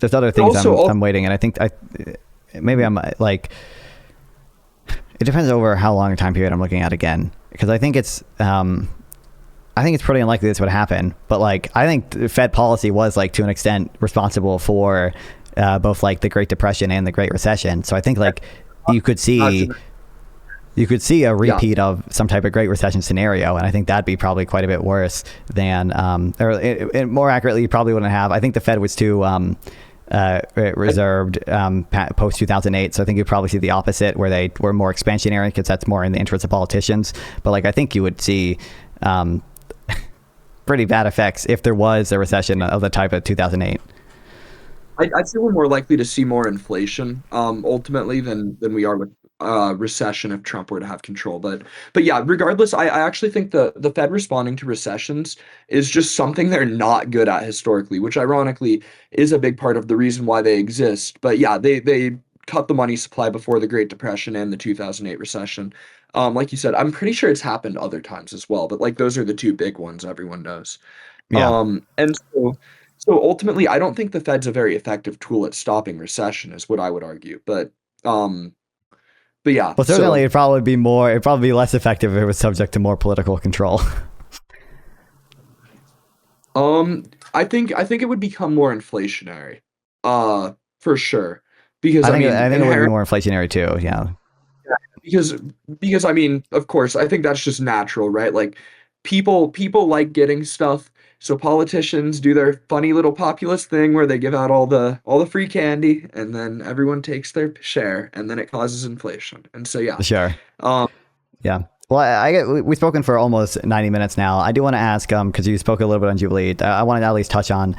S2: there's other things
S1: also
S2: I'm waiting, and I think maybe I'm like it depends over how long a time period I'm looking at again because I think it's pretty unlikely this would happen, but like I think the Fed policy was like to an extent responsible for both like the Great Depression and the Great Recession. So I think like you could see a repeat of some type of Great Recession scenario, and I think that'd be probably quite a bit worse than more accurately, you probably wouldn't have. I think the Fed was too reserved post 2008, so I think you'd probably see the opposite where they were more expansionary because that's more in the interest of politicians. But like I think you would see pretty bad effects if there was a recession of the type of 2008.
S1: I'd say we're more likely to see more inflation ultimately than we are with recession if Trump were to have control. But yeah, regardless, I actually think the Fed responding to recessions is just something they're not good at historically, which ironically is a big part of the reason why they exist. But yeah, they cut the money supply before the Great Depression and the 2008 recession. Like you said, I'm pretty sure it's happened other times as well, but like those are the two big ones everyone knows.
S2: Yeah.
S1: And so ultimately, I don't think the Fed's a very effective tool at stopping recession, is what I would argue. Um, But yeah,
S2: Well, certainly
S1: so
S2: it'd probably be less effective if it was subject to more political control.
S1: um, I think it would become more inflationary, for sure, because
S2: I think it would be
S1: inherent.
S2: more inflationary too. Yeah.
S1: Yeah, because of course, I think that's just natural, right? Like people like getting stuff, so politicians do their funny little populist thing where they give out all the free candy, and then everyone takes their share, and then it causes inflation. And so yeah,
S2: Sure.
S1: um,
S2: Yeah. Well, we've spoken for almost 90 minutes now. I do want to ask, because you spoke a little bit on Jubilee, I wanted to at least touch on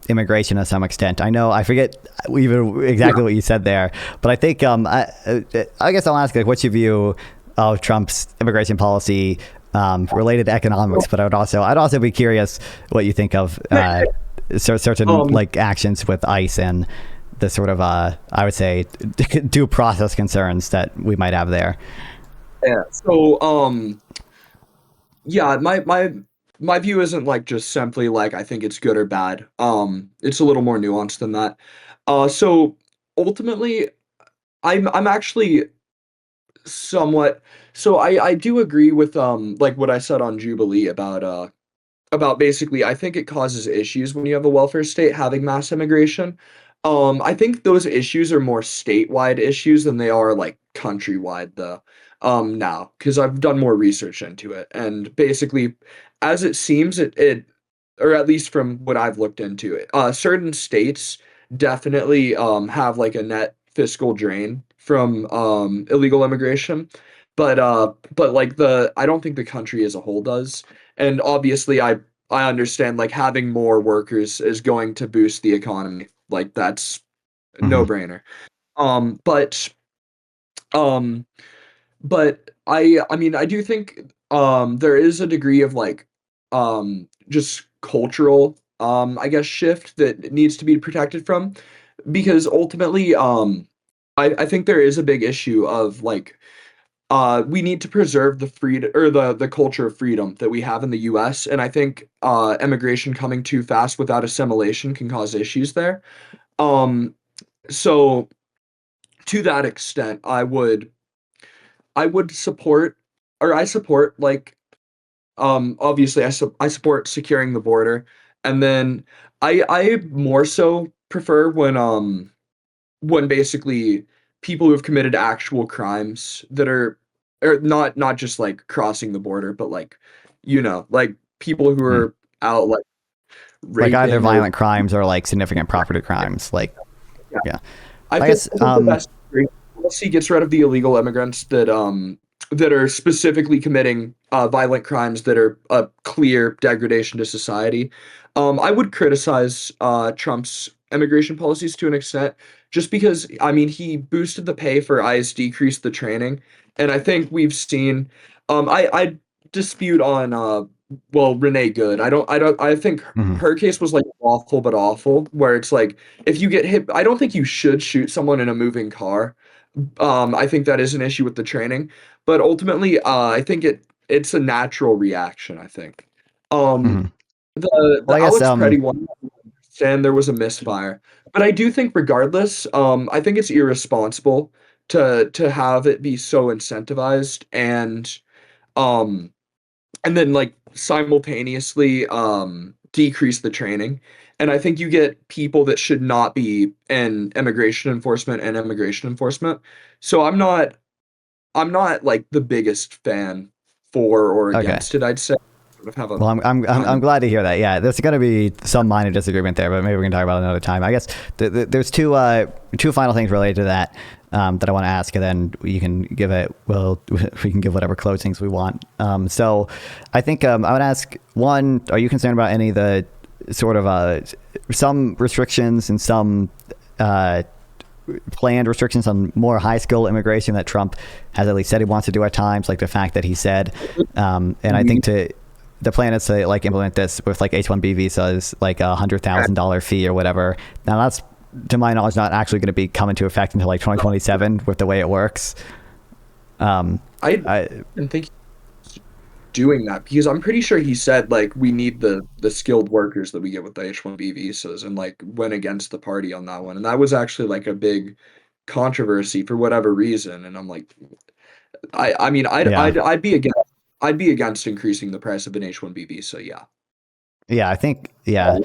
S2: immigration to some extent. I know I forget even exactly
S1: yeah,
S2: what you said there, but I think I guess I'll ask, like, what's your view of Trump's immigration policy related to economics? But I'd also be curious what you think of certain
S1: um,
S2: like actions with ICE and the sort of I would say due process concerns that we might have there.
S1: yeah. So yeah, my view isn't like just simply like I think it's good or bad. It's a little more nuanced than that. So ultimately, I'm actually somewhat. So I do agree with like what I said on Jubilee about basically I think it causes issues when you have a welfare state having mass immigration. I think those issues are more statewide issues than they are like countrywide though. Now, because I've done more research into it, and basically, as it seems, it or at least from what I've looked into it, certain states definitely have like a net fiscal drain from illegal immigration, but like the I don't think the country as a whole does. And obviously, I understand like having more workers is going to boost the economy. Like that's a
S2: Hmm.
S1: no-brainer. Um, but um, but I do think there is a degree of like just cultural I guess shift that needs to be protected from, because ultimately I think there is a big issue of like we need to preserve the freedom or the culture of freedom that we have in the US, and I think immigration coming too fast without assimilation can cause issues there. Um so to that extent I would support or I support like obviously I support securing the border, and then I more so prefer when basically people who have committed actual crimes that are or not just like crossing the border, but like like people who
S2: Hmm.
S1: are out like
S2: Like either
S1: raping or
S2: violent crimes or like significant property crimes. Like,
S1: yeah.
S2: yeah,
S1: I
S2: I
S1: think
S2: guess.
S1: I think the best policy gets rid of the illegal immigrants that are specifically committing violent crimes that are a clear degradation to society. I would criticize Trump's immigration policies to an extent, just because he boosted the pay for ICE, decreased the training, and I think we've seen. I dispute on Renee Good. I don't I think
S2: Mhm.
S1: her case was like awful but awful, where it's like if you get hit, I don't think you should shoot someone in a moving car. I think that is an issue with the training, but ultimately, I think it's a natural reaction. I think. Um,
S2: Mhm.
S1: the
S2: Well, I guess.
S1: Alex Preddy one, I understand there was a misfire, but I do think regardless, I think it's irresponsible to have it be so incentivized um and then like simultaneously decrease the training. And I think you get people that should not be in immigration enforcement and immigration enforcement. So I'm not like the biggest fan for or
S2: Okay.
S1: against it, I'd say. Sort of have a
S2: Well,
S1: kind
S2: I'm
S1: of
S2: glad to hear that. Yeah, there's going to be some minor disagreement there, but maybe we can talk about it another time. I guess there's two final things related to that that I want to ask, and then you can give it. Well, we can give whatever closings we want. So, I think I would ask one: are you concerned about any of the sort of some restrictions and some planned restrictions on more high skill immigration that Trump has at least said he wants to do at times, like the fact that he said, and I think to the plan is to like implement this with like H-1B visas, like $100,000 fee or whatever. Now that's, to my knowledge, not actually going to be coming into effect until like 2027 with the way it works.
S1: I
S2: I,
S1: didn't think doing that, because I'm pretty sure he said like we need the skilled workers that we get with the H-1B visas, and like went against the party on that one. And that was actually like a big controversy for whatever reason, and I'm like, I mean,
S2: Yeah.
S1: I'd be against increasing the price of an H-1B visa. Yeah.
S2: Yeah, I think, yeah.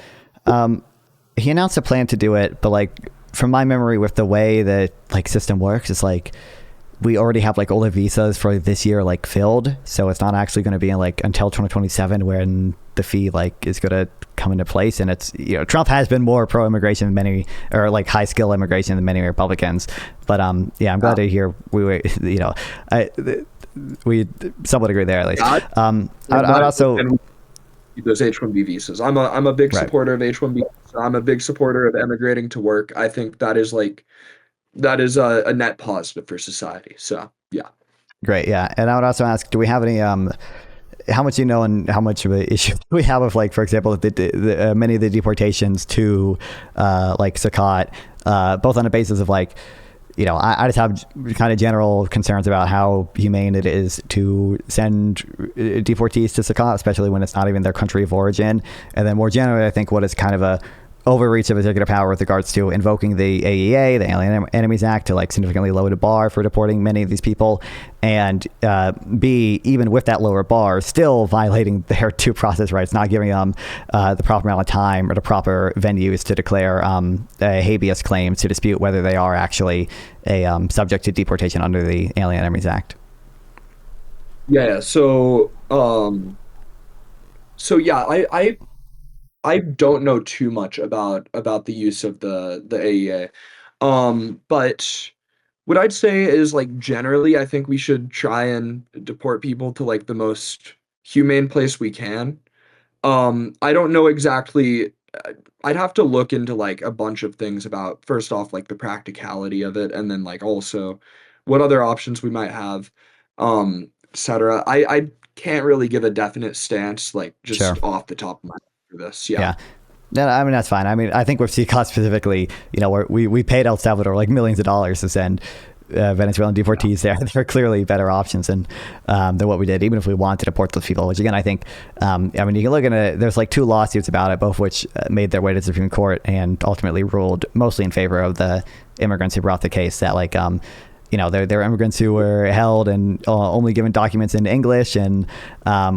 S2: Um, he announced a plan to do it, but like from my memory with the way the like system works, it's like we already have like all the visas for this year like filled, so it's not actually going to be in like until 2027 when the fee like is going to come into place. And it's, you know, Trump has been more pro-immigration than many, or like high skill immigration than many Republicans. But yeah, I'm glad to hear we were, you know, we somewhat agree there at least. I'd also,
S1: Those H-1B visas. I'm a big
S2: right.
S1: supporter of H-1B. I'm a big supporter of emigrating to work. I think that is a net positive for society. So yeah.
S2: Great, yeah. And I would also ask, do we have any how much you know and how much of an issue we have with, like, for example, many of the deportations to like CECOT, both on the basis of like, you know, I just have kind of general concerns about how humane it is to send deportees to CECOT, especially when it's not even their country of origin. And then more generally, I think what is kind of a overreach of executive power with regards to invoking the AEA, the Alien Enemies Act, to like significantly lower the bar for deporting many of these people, and B, even with that lower bar, still violating their due process rights, not giving them the proper amount of time or the proper venues to declare habeas claims to dispute whether they are actually a subject to deportation under the Alien Enemies Act.
S1: Yeah. So yeah, I don't know too much about the use of the AEA. But what I'd say is, like, generally, I think we should try and deport people to like the most humane place we can. I don't know exactly. I'd have to look into like a bunch of things about, first off, like the practicality of it, and then like also what other options we might have, etc. I can't really give a definite stance like
S2: Sure.
S1: just off the top of my head for this. Yeah.
S2: Yeah. No, I mean, that's fine. I mean, I think with CECOT specifically, you know, we paid El Salvador like millions of dollars to send Venezuelan deportees there. There are clearly better options than what we did, even if we wanted to deport those people, which again, I think, I mean, you can look at it, there's like two lawsuits about it, both of which made their way to the Supreme Court and ultimately ruled mostly in favor of the immigrants who brought the case, that like, you know, they're immigrants who were held and only given documents in English, and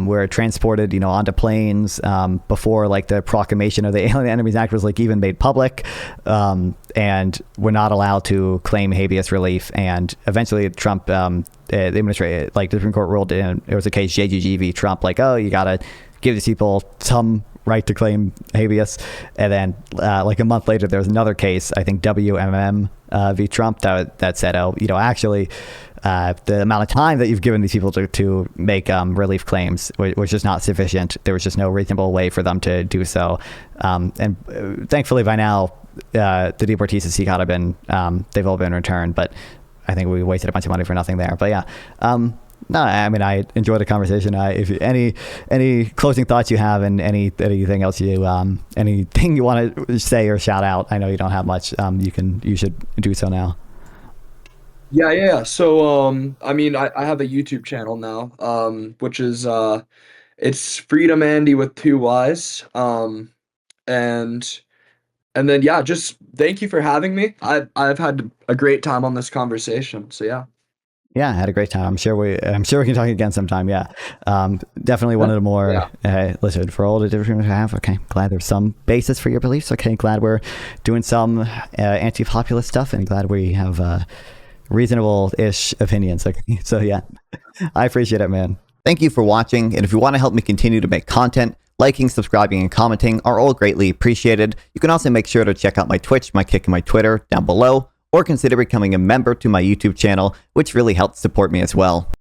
S2: were transported, you know, onto planes before like the proclamation of the Alien Enemies Act was like even made public, and were not allowed to claim habeas relief. And eventually Trump, the administrator, like the Supreme Court ruled in, it was a case JGG v. Trump, like, oh, you gotta give these people some right to claim habeas. And then like a month later, there was another case, I think WMM v. Trump, that said, oh, you know, actually the amount of time that you've given these people to make relief claims was just not sufficient. There was just no reasonable way for them to do so. And thankfully by now, the deportees of CECOT have been, they've all been returned, but I think we wasted a bunch of money for nothing there. But yeah, no, I mean, I enjoyed the conversation. If any closing thoughts you have, and anything else anything you want to say or shout out, I know you don't have much. You should do so now.
S1: Yeah. So, I mean, I have a YouTube channel now, which is it's Freedom Andy with two Y's. And then yeah, just thank you for having me. I've had a great time on this conversation. So yeah.
S2: Yeah, I had a great time. I'm sure we can talk again sometime. Yeah, definitely one of the more listen, for all the different we have. Okay, glad there's some basis for your beliefs. Okay, glad we're doing some anti-populist stuff, and glad we have reasonable-ish opinions. Okay, so yeah, I appreciate it, man. Thank you for watching, and if you want to help me continue to make content, liking, subscribing, and commenting are all greatly appreciated. You can also make sure to check out my Twitch, my Kick, and my Twitter down below, or consider becoming a member to my YouTube channel, which really helps support me as well.